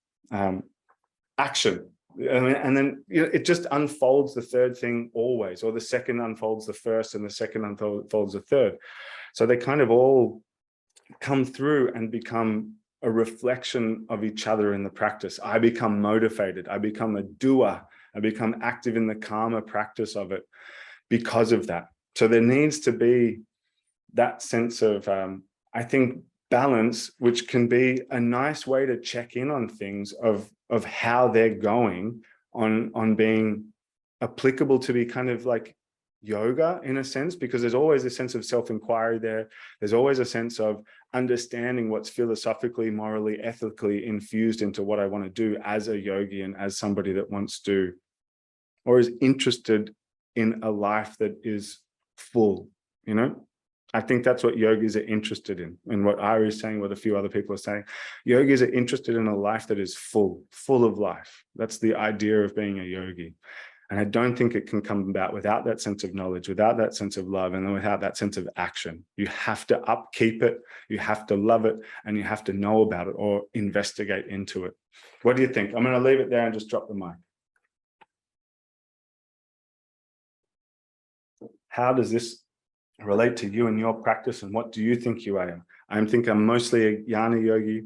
action. And then, you know, it just unfolds the third thing always, or the second unfolds the first and the second unfolds the third. So they kind of all come through and become a reflection of each other in the practice. I become motivated. I become a doer. I become active in the karma practice of it because of that. So there needs to be that sense of, I think, balance, which can be a nice way to check in on things of how they're going on being applicable to be kind of like yoga in a sense, because there's always a sense of self-inquiry there. There's always a sense of understanding what's philosophically, morally, ethically infused into what I want to do as a yogi and as somebody that wants to, or is interested in a life that is full, you know? I think that's what yogis are interested in, and what Ari is saying, what a few other people are saying. Yogis are interested in a life that is full of life. That's the idea of being a yogi. And I don't think it can come about without that sense of knowledge, without that sense of love, and then without that sense of action. You have to upkeep it, you have to love it, and you have to know about it or investigate into it. What do you think? I'm going to leave it there and just drop the mic. How does this relate to you and your practice, and what do you think you are? I think I'm mostly a jnana yogi.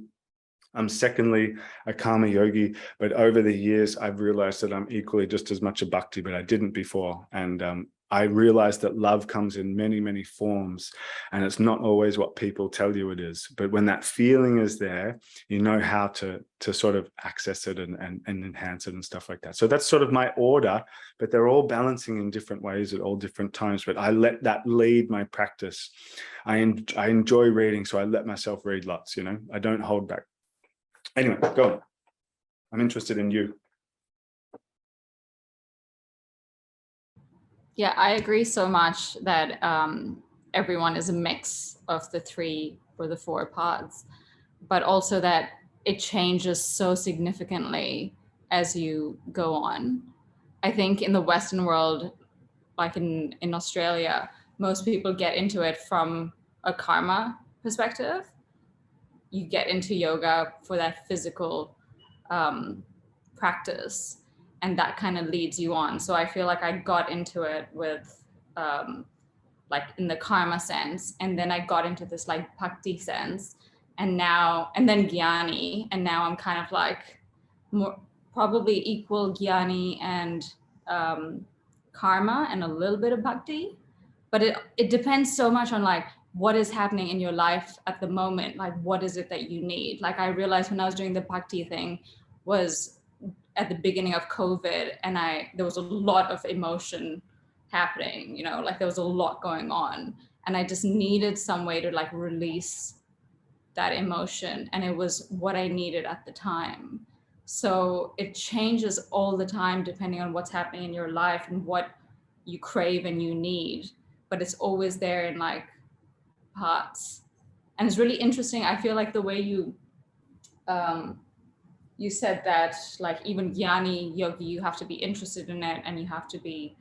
I'm secondly a karma yogi, but over the years I've realized that I'm equally just as much a bhakti, but I didn't before. And I realized that love comes in many, many forms, and it's not always what people tell you it is. But when that feeling is there, you know how to sort of access it and enhance it and stuff like that. So that's sort of my order, but they're all balancing in different ways at all different times. But I let that lead my practice. I enjoy reading, so I let myself read lots, you know, I don't hold back. Anyway, go on. I'm interested in you. Yeah, I agree so much that everyone is a mix of the three or the four paths, but also that it changes so significantly as you go on. I think in the Western world, like in Australia, most people get into it from a karma perspective. You get into yoga for that physical practice, and that kind of leads you on. So I feel like I got into it with like in the karma sense, and then I got into this like bhakti sense, and then jnani, and now I'm kind of like more probably equal jnani and karma and a little bit of bhakti, but it depends so much on like what is happening in your life at the moment. Like, what is it that you need? Like, I realized when I was doing the bhakti thing was at the beginning of COVID, and there was a lot of emotion happening, you know, like there was a lot going on, and I just needed some way to like release that emotion, and it was what I needed at the time. So it changes all the time depending on what's happening in your life and what you crave and you need, but it's always there in like parts. And it's really interesting. I feel like the way you said that, like, even jnani yogi, you have to be interested in it, and you have to be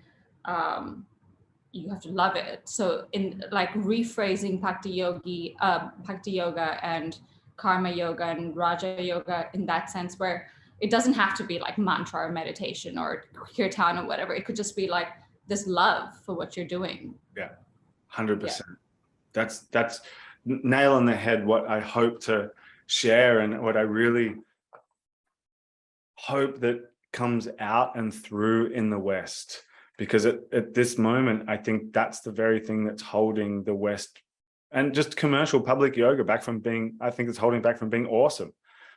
you have to love it. So in like rephrasing bhakti yoga and karma yoga and raja yoga in that sense, where it doesn't have to be like mantra or meditation or kirtan or whatever. It could just be like this love for what you're doing. Yeah, 100%. That's nail on the head what I hope to share, and what I really hope that comes out and through in the West. Because at this moment, I think that's the very thing that's holding the West and just commercial public yoga back from being, I think it's holding back from being awesome.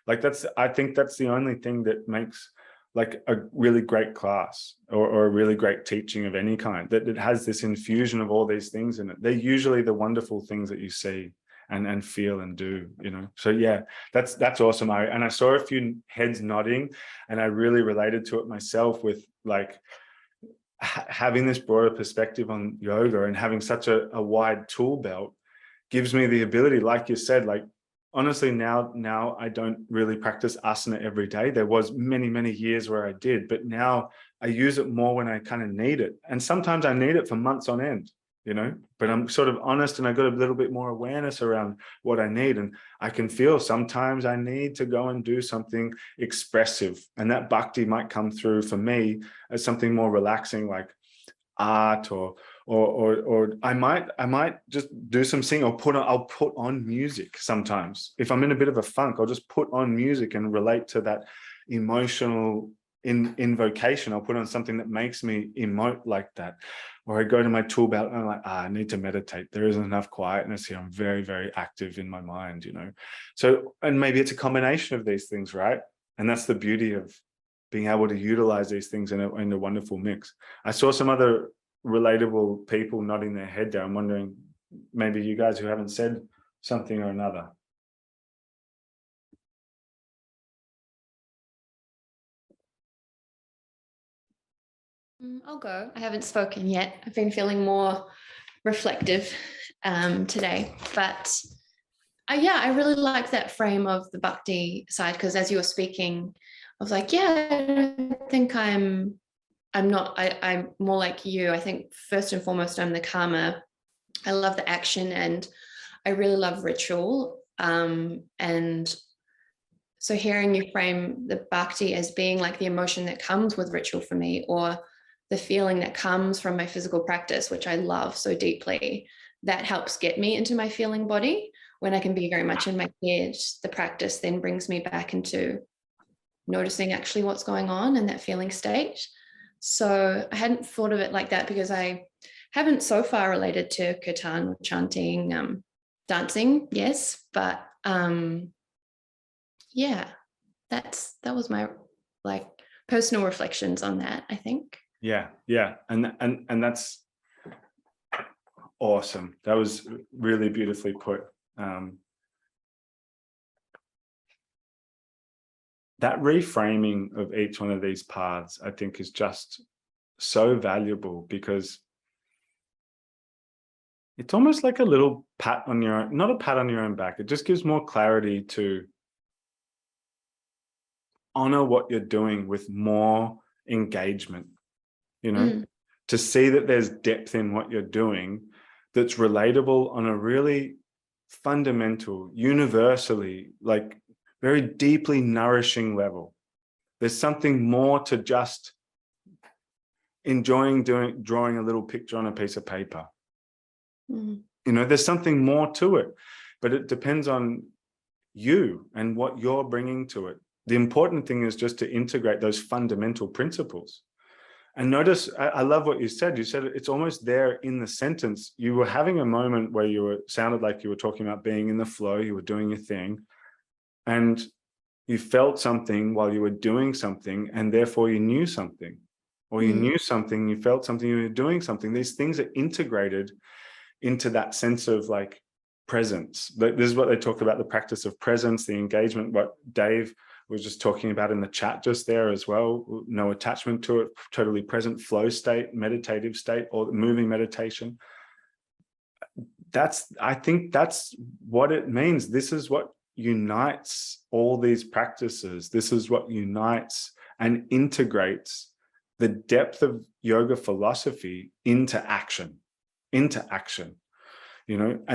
Like I think that's the only thing that makes like a really great class or a really great teaching of any kind, that it has this infusion of all these things in it. They're usually the wonderful things that you see and feel and do, you know. So yeah, that's awesome. And I saw a few heads nodding, and I really related to it myself with like having this broader perspective on yoga and having such a wide tool belt gives me the ability, like you said, like honestly now I don't really practice asana every day. There was many years where I did, but now I use it more when I kind of need it. And sometimes I need it for months on end, you know, but I'm sort of honest, and I got a little bit more awareness around what I need. And I can feel sometimes I need to go and do something expressive, and that bhakti might come through for me as something more relaxing, like art, or I might just do some singing, or I'll put on music. Sometimes if I'm in a bit of a funk, I'll just put on music and relate to that emotional invocation. I'll put on something that makes me emote like that. Or I go to my tool belt and I'm like, I need to meditate. There isn't enough quietness here. I'm very active in my mind, you know. So, and maybe it's a combination of these things, right? And that's the beauty of being able to utilize these things in a wonderful mix. I saw some other relatable people nodding their head there. I'm wondering, maybe you guys who haven't said something or another. I'll go. I haven't spoken yet. I've been feeling more reflective today, but yeah, I really like that frame of the bhakti side, because as you were speaking, I was like, yeah, I don't think I'm more like you. I think first and foremost, I'm the karma. I love the action, and I really love ritual. And so hearing you frame the bhakti as being like the emotion that comes with ritual for me, or the feeling that comes from my physical practice, which I love so deeply, that helps get me into my feeling body. When I can be very much in my head, the practice then brings me back into noticing actually what's going on in that feeling state. So I hadn't thought of it like that, because I haven't so far related to kirtan, chanting, dancing, yes, but yeah, that was my like personal reflections on that, I think. Yeah, and that's awesome. That was really beautifully put. That reframing of each one of these paths, I think, is just so valuable, because it's almost like a little pat on your, not a pat on your own back. It just gives more clarity to honor what you're doing with more engagement, you know, to see that there's depth in what you're doing that's relatable on a really fundamental, universally, like very deeply nourishing level. There's something more to just enjoying drawing a little picture on a piece of paper. You know, there's something more to it, but it depends on you and what you're bringing to it. The important thing is just to integrate those fundamental principles. And notice, I love what you said. You said it's almost there in the sentence. You were having a moment where sounded like you were talking about being in the flow, you were doing your thing, and you felt something while you were doing something, and therefore you knew something. Or you knew something, you felt something, you were doing something. These things are integrated into that sense of like presence. This is what they talk about, the practice of presence, the engagement, what Dave was just talking about in the chat just there as well. No attachment to it, totally present flow state, meditative state, or moving meditation. I think that's what it means. This is what unites all these practices. This is what unites and integrates the depth of yoga philosophy into action, and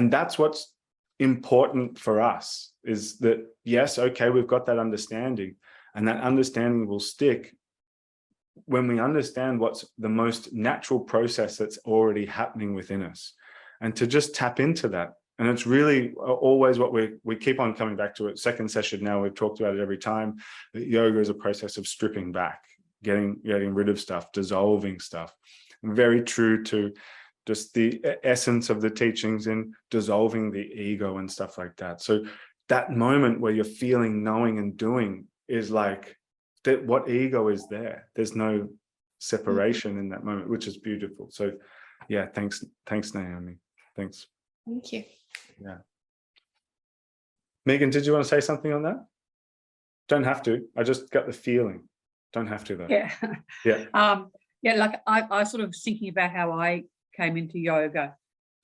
that's what's important for us, is that, yes, okay, we've got that understanding, and that understanding will stick when we understand what's the most natural process that's already happening within us, and to just tap into that. And it's really always what we keep on coming back to it. Second session now, we've talked about it every time, that yoga is a process of stripping back, getting rid of stuff, dissolving stuff. Very true to just the essence of the teachings in dissolving the ego and stuff like that. So that moment where you're feeling, knowing, and doing is like that. What ego is there? There's no separation in that moment, which is beautiful. So yeah, thanks, Naomi. Thanks. Thank you. Yeah. Megan, did you want to say something on that? Don't have to. I just got the feeling. Don't have to though. Yeah. Yeah. Yeah, like I sort of thinking about how I came into yoga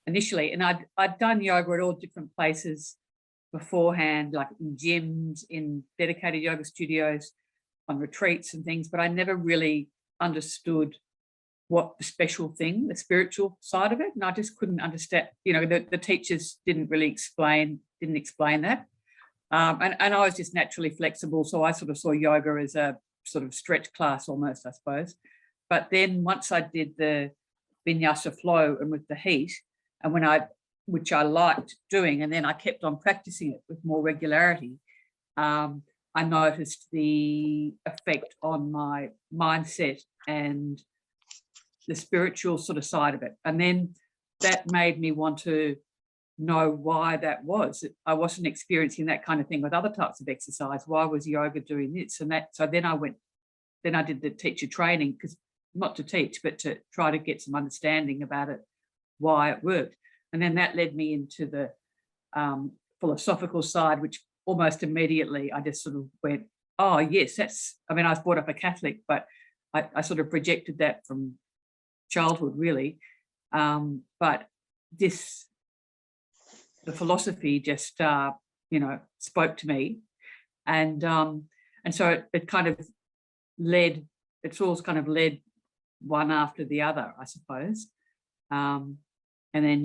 initially, and I'd done yoga at all different places beforehand, like in gyms, in dedicated yoga studios, on retreats and things, but I never really understood what the special thing, the spiritual side of it, and I just couldn't understand. The teachers didn't explain that, and I was just naturally flexible, so I sort of saw yoga as a sort of stretch class almost, I suppose. But then once I did the vinyasa flow and with the heat, and which I liked doing, and then I kept on practicing it with more regularity, I noticed the effect on my mindset and the spiritual sort of side of it. And then that made me want to know why that was. I wasn't experiencing that kind of thing with other types of exercise. Why was yoga doing this and that? So then I did the teacher training, because not to teach, but to try to get some understanding about it, why it worked. And then that led me into the philosophical side, which almost immediately I just sort of went, oh yes, I was brought up a Catholic, but I sort of projected that from childhood really. But the philosophy just, spoke to me. And so it kind of it's all kind of led one after the other, I suppose. And then,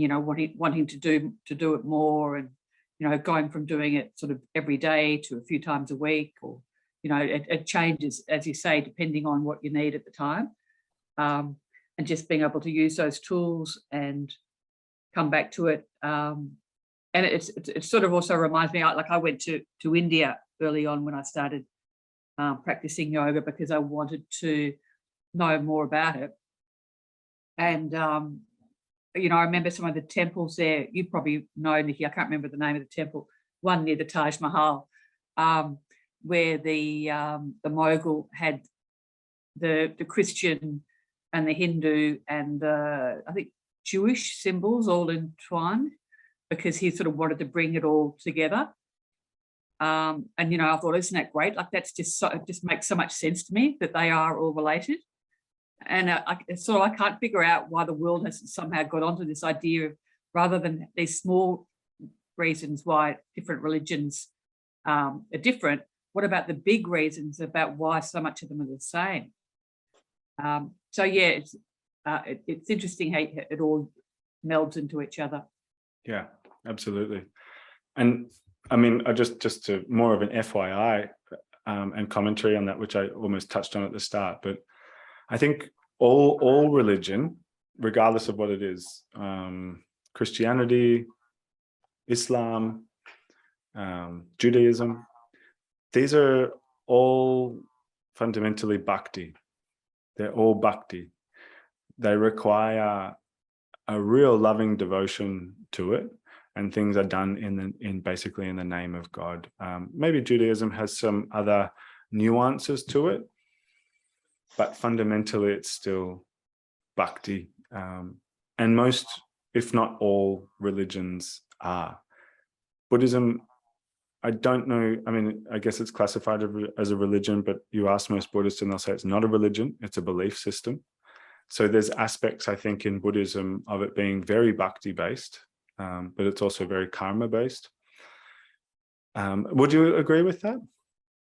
wanting to do it more, and, going from doing it sort of every day to a few times a week, or, it changes, as you say, depending on what you need at the time. And just being able to use those tools and come back to it. And it sort of also reminds me, like I went to India early on when I started practicing yoga, because I wanted to know more about it. And I remember some of the temples there. You probably know, Nikki, I can't remember the name of the temple, one near the Taj Mahal, where the Mughal had the Christian and the Hindu and the, I think, Jewish symbols all entwined, because he sort of wanted to bring it all together. And I thought, isn't that great? Like, that's just it just makes so much sense to me that they are all related. And I can't figure out why the world has somehow got onto this idea of, rather than these small reasons why different religions are different, what about the big reasons about why so much of them are the same? So yeah, it's interesting how it all melds into each other. Yeah, absolutely. And I mean, I just to more of an FYI and commentary on that, which I almost touched on at the start, but I think all religion, regardless of what it is, Christianity, Islam, Judaism, these are all fundamentally bhakti. They're all bhakti. They require a real loving devotion to it, and things are done basically in the name of God. Maybe Judaism has some other nuances to it, but fundamentally it's still bhakti. And most, if not all, religions are. Buddhism, I don't know, I mean, I guess it's classified as a religion, but you ask most Buddhists and they'll say it's not a religion, it's a belief system. So there's aspects, I think, in Buddhism of it being very bhakti based, but it's also very karma based. Would you agree with that?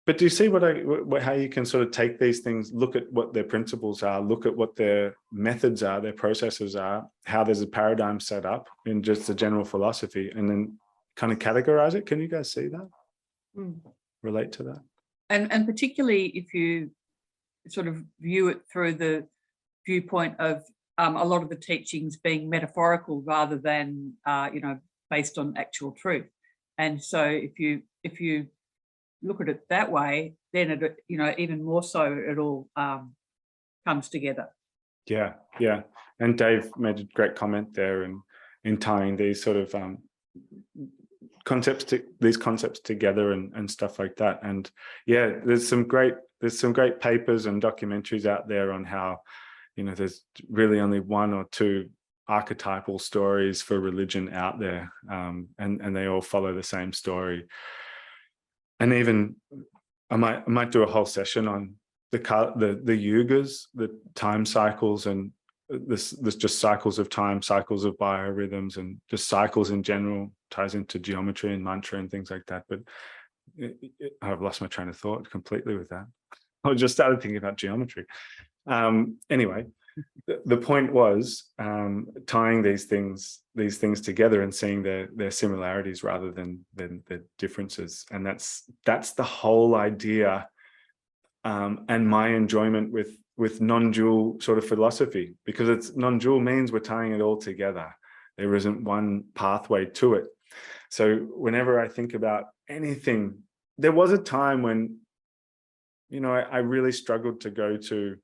But do you see how you can sort of take these things, look at what their principles are, look at what their methods are, their processes are, how there's a paradigm set up in just the general philosophy, and then kind of categorize it? Can you guys see that? Relate to that? And particularly if you sort of view it through the viewpoint of a lot of the teachings being metaphorical rather than based on actual truth. And so if you look at it that way, then it even more so it all comes together. Yeah. And Dave made a great comment there in tying these sort of concepts together and stuff like that. And yeah, there's some great papers and documentaries out there on how there's really only one or two archetypal stories for religion out there, and they all follow the same story. And even I might do a whole session on the yugas, the time cycles, and this just cycles of time, cycles of biorhythms, and just cycles in general. Ties into geometry and mantra and things like that. But I've lost my train of thought completely with that. I just started thinking about geometry. Anyway, the point was tying these things together and seeing their similarities rather than their differences, and that's the whole idea. And my enjoyment with non-dual sort of philosophy, because it's non-dual means we're tying it all together. There isn't one pathway to it. So whenever I think about anything, there was a time when I really struggled to go to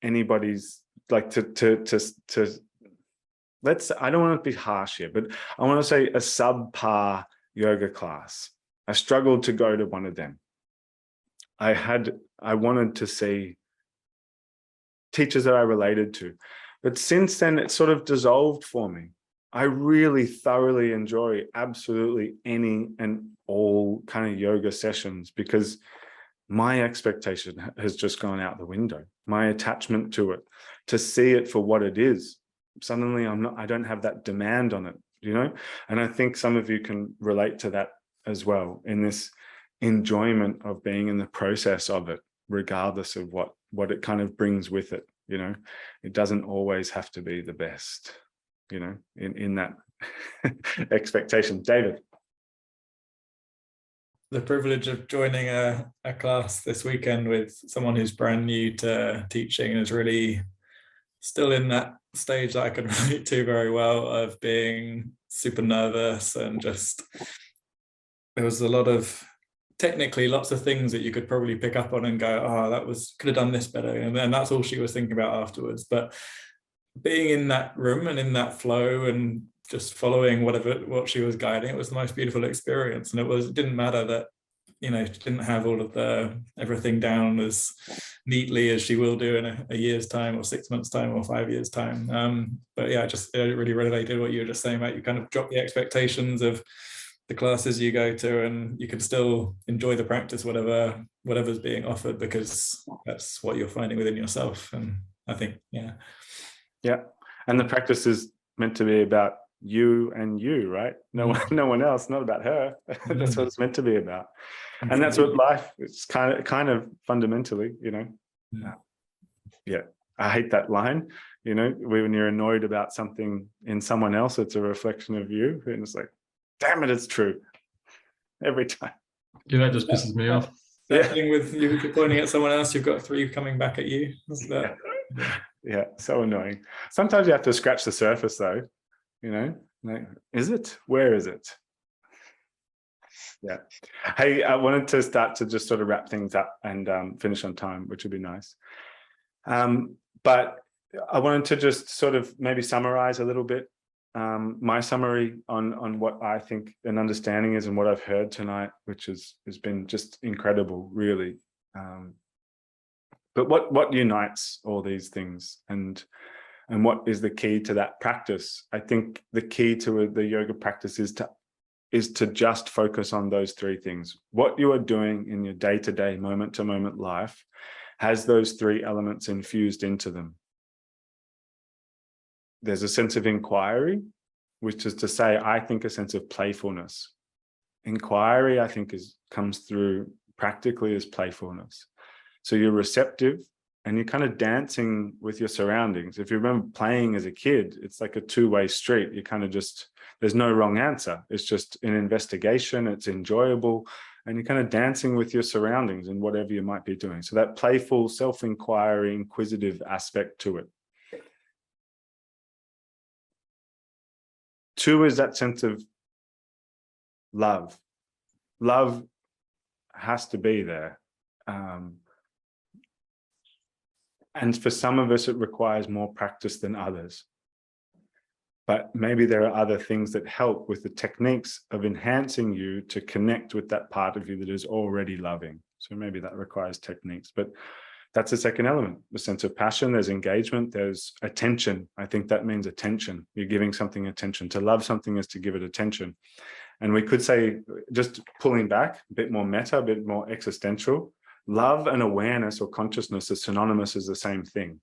anybody's, like to I don't want to be harsh here, but I want to say a subpar yoga class. I struggled to go to one of them. I wanted to see teachers that I related to, but since then it sort of dissolved for me. I really thoroughly enjoy absolutely any and all kind of yoga sessions, because my expectation has just gone out the window. My attachment to it, to see it for what it is. Suddenly I don't have that demand on it, And I think some of you can relate to that as well, in this enjoyment of being in the process of it, regardless of what it kind of brings with it. It doesn't always have to be the best, in that expectation. David. The privilege of joining a class this weekend with someone who's brand new to teaching and is really still in that stage that I can relate to very well, of being super nervous, and just there was a lot of technically lots of things that you could probably pick up on and go, oh, could have done this better, and then that's all she was thinking about afterwards. But being in that room and in that flow and just following what she was guiding, it was the most beautiful experience. And it didn't matter that she didn't have all of everything down as neatly as she will do in a year's time or 6 months time or 5 years time. But yeah, I really related what you were just saying about, you kind of drop the expectations of the classes you go to, and you can still enjoy the practice, whatever's being offered, because that's what you're finding within yourself. And I think yeah, and the practice is meant to be about you and you, right? No one else, not about her. That's what it's meant to be about. And that's what life is kind of fundamentally, Yeah, I hate that line, when you're annoyed about something in someone else, it's a reflection of you, and it's like, damn it, it's true every time. Yeah, that just pisses me off. That thing with you pointing at someone else, you've got 3 coming back at you. Yeah, so annoying. Sometimes you have to scratch the surface though, like, is it? Where is it? Yeah. Hey, I wanted to start to just sort of wrap things up and finish on time, which would be nice. But I wanted to just sort of maybe summarize a little bit my summary on what I think an understanding is and what I've heard tonight, which has been just incredible, really. But what unites all these things, and what is the key to that practice? I think the key to the yoga practice is to just focus on those three things. What you are doing in your day-to-day, moment-to-moment life has those three elements infused into them. There's a sense of inquiry, which is to say, I think a sense of playfulness. Inquiry, I think, comes through practically as playfulness. So you're receptive and you're kind of dancing with your surroundings. If you remember playing as a kid, it's like a two-way street. You kind of just, there's no wrong answer. It's just an investigation. It's enjoyable. And you're kind of dancing with your surroundings and whatever you might be doing. So that playful, self-inquiry, inquisitive aspect to it. Two is that sense of love. Love has to be there. And for some of us, it requires more practice than others. But maybe there are other things that help with the techniques of enhancing you to connect with that part of you that is already loving. So maybe that requires techniques, but that's the second element, the sense of passion. There's engagement, there's attention. I think that means attention. You're giving something attention. To love something is to give it attention. And we could say, just pulling back, a bit more meta, a bit more existential, love and awareness or consciousness is synonymous as the same thing,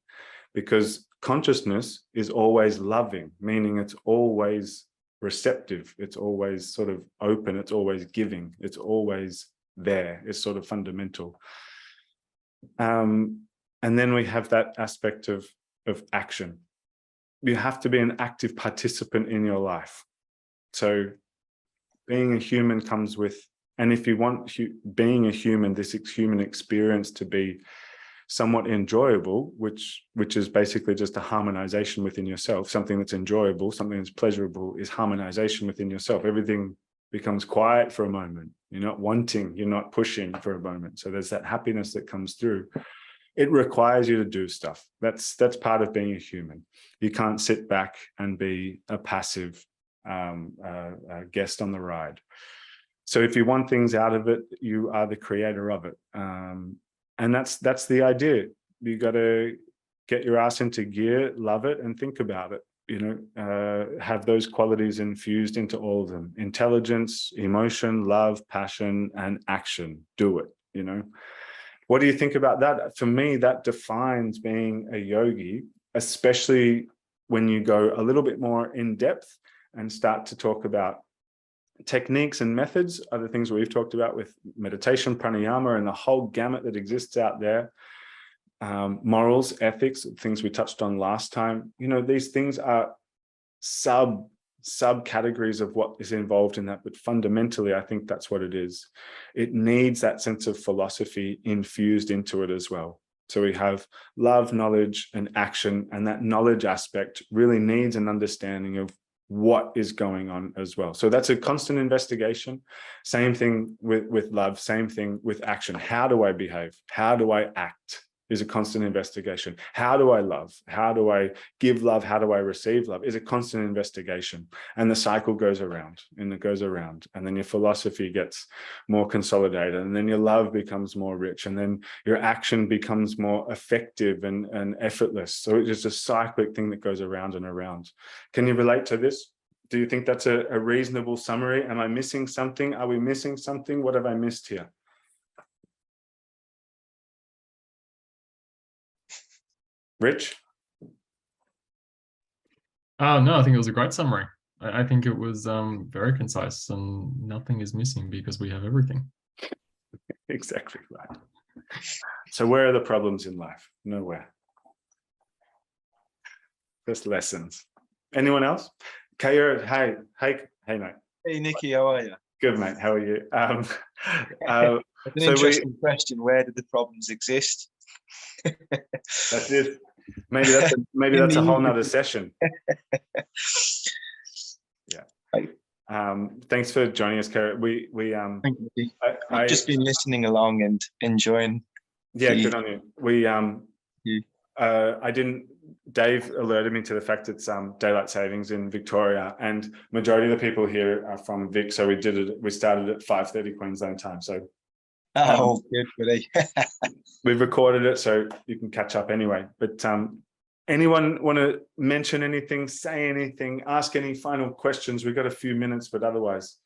because consciousness is always loving, meaning it's always receptive. It's always sort of open. It's always giving. It's always there. It's sort of fundamental. And then we have that aspect of action. You have to be an active participant in your life. So being a human comes with, and if you want being a human, this human experience to be somewhat enjoyable, which is basically just a harmonization within yourself, something that's enjoyable, something that's pleasurable is harmonization within yourself. Everything becomes quiet for a moment. You're not wanting, you're not pushing for a moment. So there's that happiness that comes through. It requires you to do stuff. That's part of being a human. You can't sit back and be a passive guest on the ride. So if you want things out of it, you are the creator of it. And that's the idea. You got to get your ass into gear, love it, and think about it. Have those qualities infused into all of them: intelligence, emotion, love, passion, and action. Do it. What do you think about that? For me, that defines being a yogi, especially when you go a little bit more in depth and start to talk about techniques and methods, other things we've talked about with meditation, pranayama, and the whole gamut that exists out there. Morals, ethics, things we touched on last time. These things are subcategories of what is involved in that, but fundamentally, I think that's what it is. It needs that sense of philosophy infused into it as well. So we have love, knowledge, and action, and that knowledge aspect really needs an understanding of what is going on as well. So that's a constant investigation. Same thing with love, same thing with action. How do I behave? How do I act? Is a constant investigation. How do I love? How do I give love? How do I receive love? Is a constant investigation. And the cycle goes around and it goes around. And then your philosophy gets more consolidated, and then your love becomes more rich, and then your action becomes more effective and effortless. So it's just a cyclic thing that goes around and around. Can you relate to this? Do you think that's a reasonable summary? Am I missing something? Are we missing something? What have I missed here? Rich? No, I think it was a great summary. I think it was very concise, and nothing is missing because we have everything. Exactly right. So where are the problems in life? Nowhere. Just lessons. Anyone else? Kayo, hey, mate. Hey, Nikki, how are you? Good, mate. How are you? That's an interesting question. Where do the problems exist? That's it. Maybe that's a whole nother session. Yeah. Thanks for joining us, Kara. Thank you. I've just been listening along and enjoying. Yeah, good on you. Dave alerted me to the fact it's daylight savings in Victoria, and majority of the people here are from Vic. So we started at 5:30 Queensland time. So good, buddy. we've recorded it, so you can catch up anyway. But anyone want to mention anything, say anything, ask any final questions? We've got a few minutes, but otherwise.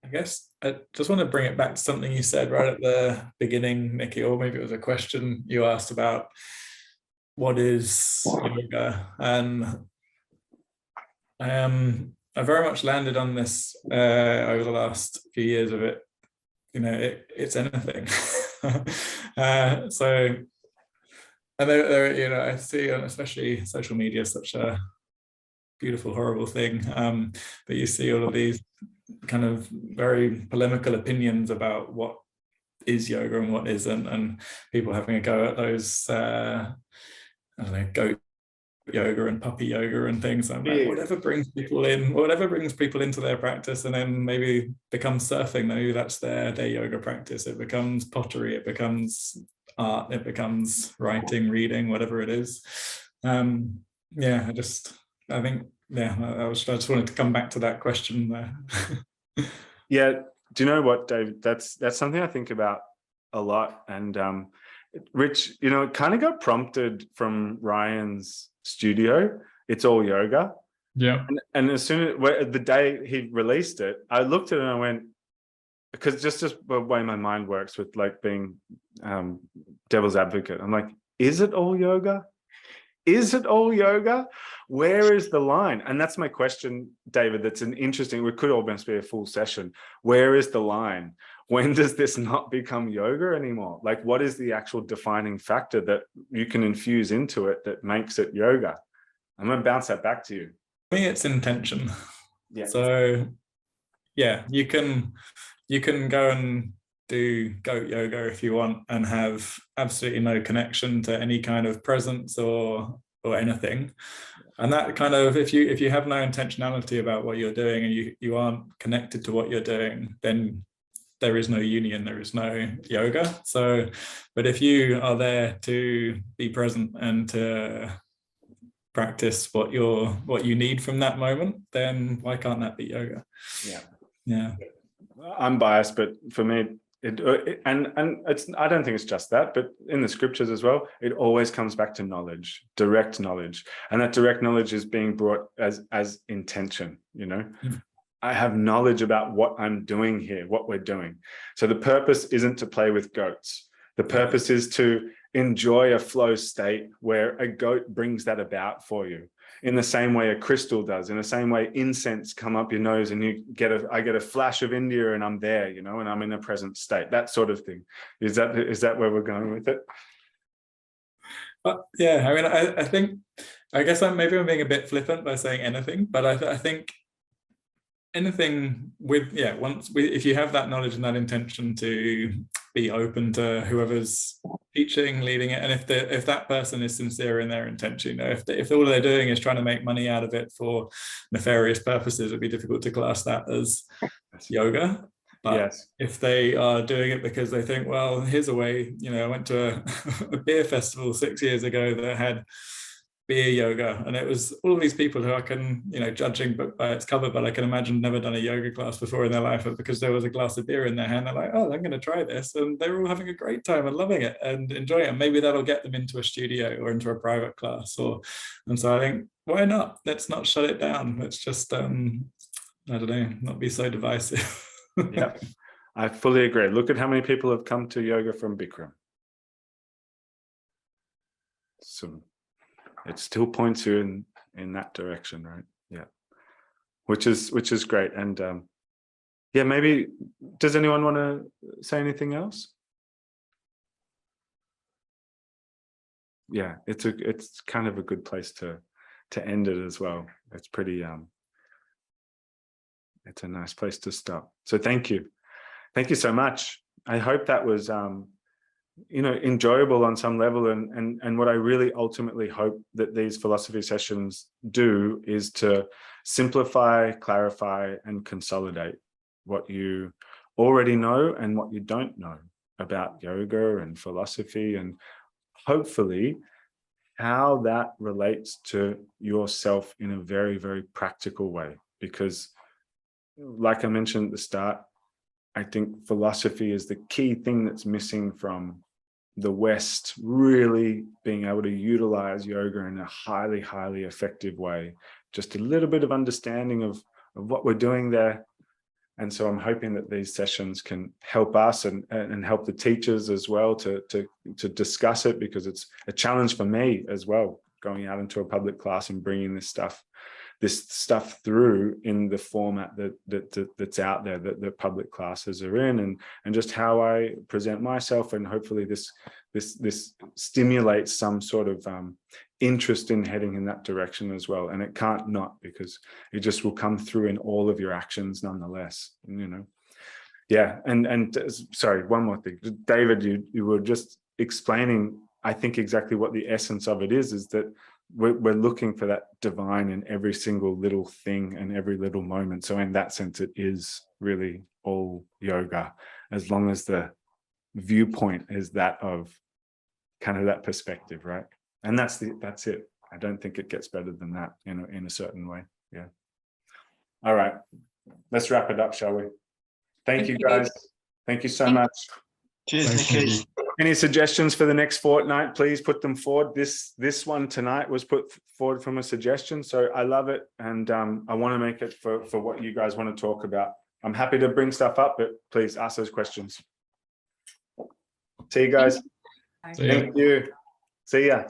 I guess I just want to bring it back to something you said right at the beginning, Nikki, or maybe it was a question you asked about what is yoga. And I very much landed on this over the last few years of it. It's anything. So, and there, I see, especially social media, such a beautiful, horrible thing. But you see all of these kind of very polemical opinions about what is yoga and what isn't, and people having a go at those I don't know, goat yoga and puppy yoga and things. I'm like, whatever brings people into their practice, and then maybe becomes surfing, maybe that's their yoga practice. It becomes pottery, it becomes art, it becomes writing, reading, whatever it is. I just wanted to come back to that question there. Yeah, do you know what, Dave? That's something I think about a lot. And Rich, it kind of got prompted from Ryan's studio. It's all yoga. Yeah. And as soon as the day he released it, I looked at it and I went, because just the way my mind works with like being devil's advocate, I'm like, is it all yoga? Is it all yoga? Where is the line? And that's my question, David. That's an interesting, it could almost be a full session. Where is the line? When does this not become yoga anymore? Like, what is the actual defining factor that you can infuse into it that makes it yoga? I'm going to bounce that back to you. For me, it's intention. Yeah. So, yeah, you can go and do goat yoga if you want and have absolutely no connection to any kind of presence or anything. And that kind of, if you have no intentionality about what you're doing and you aren't connected to what you're doing, then there is no union, there is no yoga. So, but if you are there to be present and to practice what you need from that moment, then why can't that be yoga? Yeah. I'm biased, but for me, and it's, I don't think it's just that, but in the scriptures as well, it always comes back to knowledge, direct knowledge, and that direct knowledge is being brought as intention. I have knowledge about what I'm doing here, what we're doing. So the purpose isn't to play with goats. The purpose is to enjoy a flow state where a goat brings that about for you. In the same way a crystal does, in the same way incense come up your nose and I get a flash of India and I'm there, and I'm in a present state, that sort of thing. Is that where we're going with it? Yeah, I mean, I guess I'm being a bit flippant by saying anything, but I think anything with, if you have that knowledge and that intention to be open to whoever's teaching, leading it, and if that person is sincere in their intention, if all they're doing is trying to make money out of it for nefarious purposes, it'd be difficult to class that as yoga. But yes, if they are doing it because they think, well, here's a way, I went to a beer festival 6 years ago that had beer yoga, and it was all of these people who I can, judging by its cover, but I can imagine never done a yoga class before in their life, but because there was a glass of beer in their hand, they're like, oh, I'm going to try this, and they were all having a great time and loving it and enjoying it. And maybe that'll get them into a studio or into a private class, and so I think, why not? Let's not shut it down. Let's just I don't know, not be so divisive. Yeah, I fully agree. Look at how many people have come to yoga from Bikram. So it still points you in that direction, right? Yeah, which is great. And maybe, does anyone want to say anything else? Yeah, it's kind of a good place to end it as well. It's pretty it's a nice place to stop. So thank you so much. I hope that was enjoyable on some level, and what I really ultimately hope that these philosophy sessions do is to simplify, clarify, and consolidate what you already know and what you don't know about yoga and philosophy, and hopefully how that relates to yourself in a very, very practical way. Because like I mentioned at the start, I think philosophy is the key thing that's missing from the West really being able to utilize yoga in a highly, highly effective way. Just a little bit of understanding of what we're doing there. And so I'm hoping that these sessions can help us and help the teachers as well to discuss it, because it's a challenge for me as well, going out into a public class and bringing this stuff through in the format that's out there, that public classes are in, and just how I present myself. And hopefully this stimulates some sort of interest in heading in that direction as well. And it can't not, because it just will come through in all of your actions nonetheless, you know. Yeah. And sorry, one more thing, David, you were just explaining, I think, exactly what the essence of it is that we're looking for that divine in every single little thing and every little moment. So in that sense, it is really all yoga, as long as the viewpoint is that of kind of that perspective, right? And that's it. I don't think it gets better than that, you know, in a certain way. Yeah. All right, let's wrap it up, shall we? Thank you, guys. Thank you so much. Cheers, Nikki. Any suggestions for the next fortnight, please put them forward. This one tonight was put forward from a suggestion, so I love it, and I want to make it for what you guys want to talk about. I'm happy to bring stuff up, but please ask those questions. See you guys. See ya. Thank you. See ya.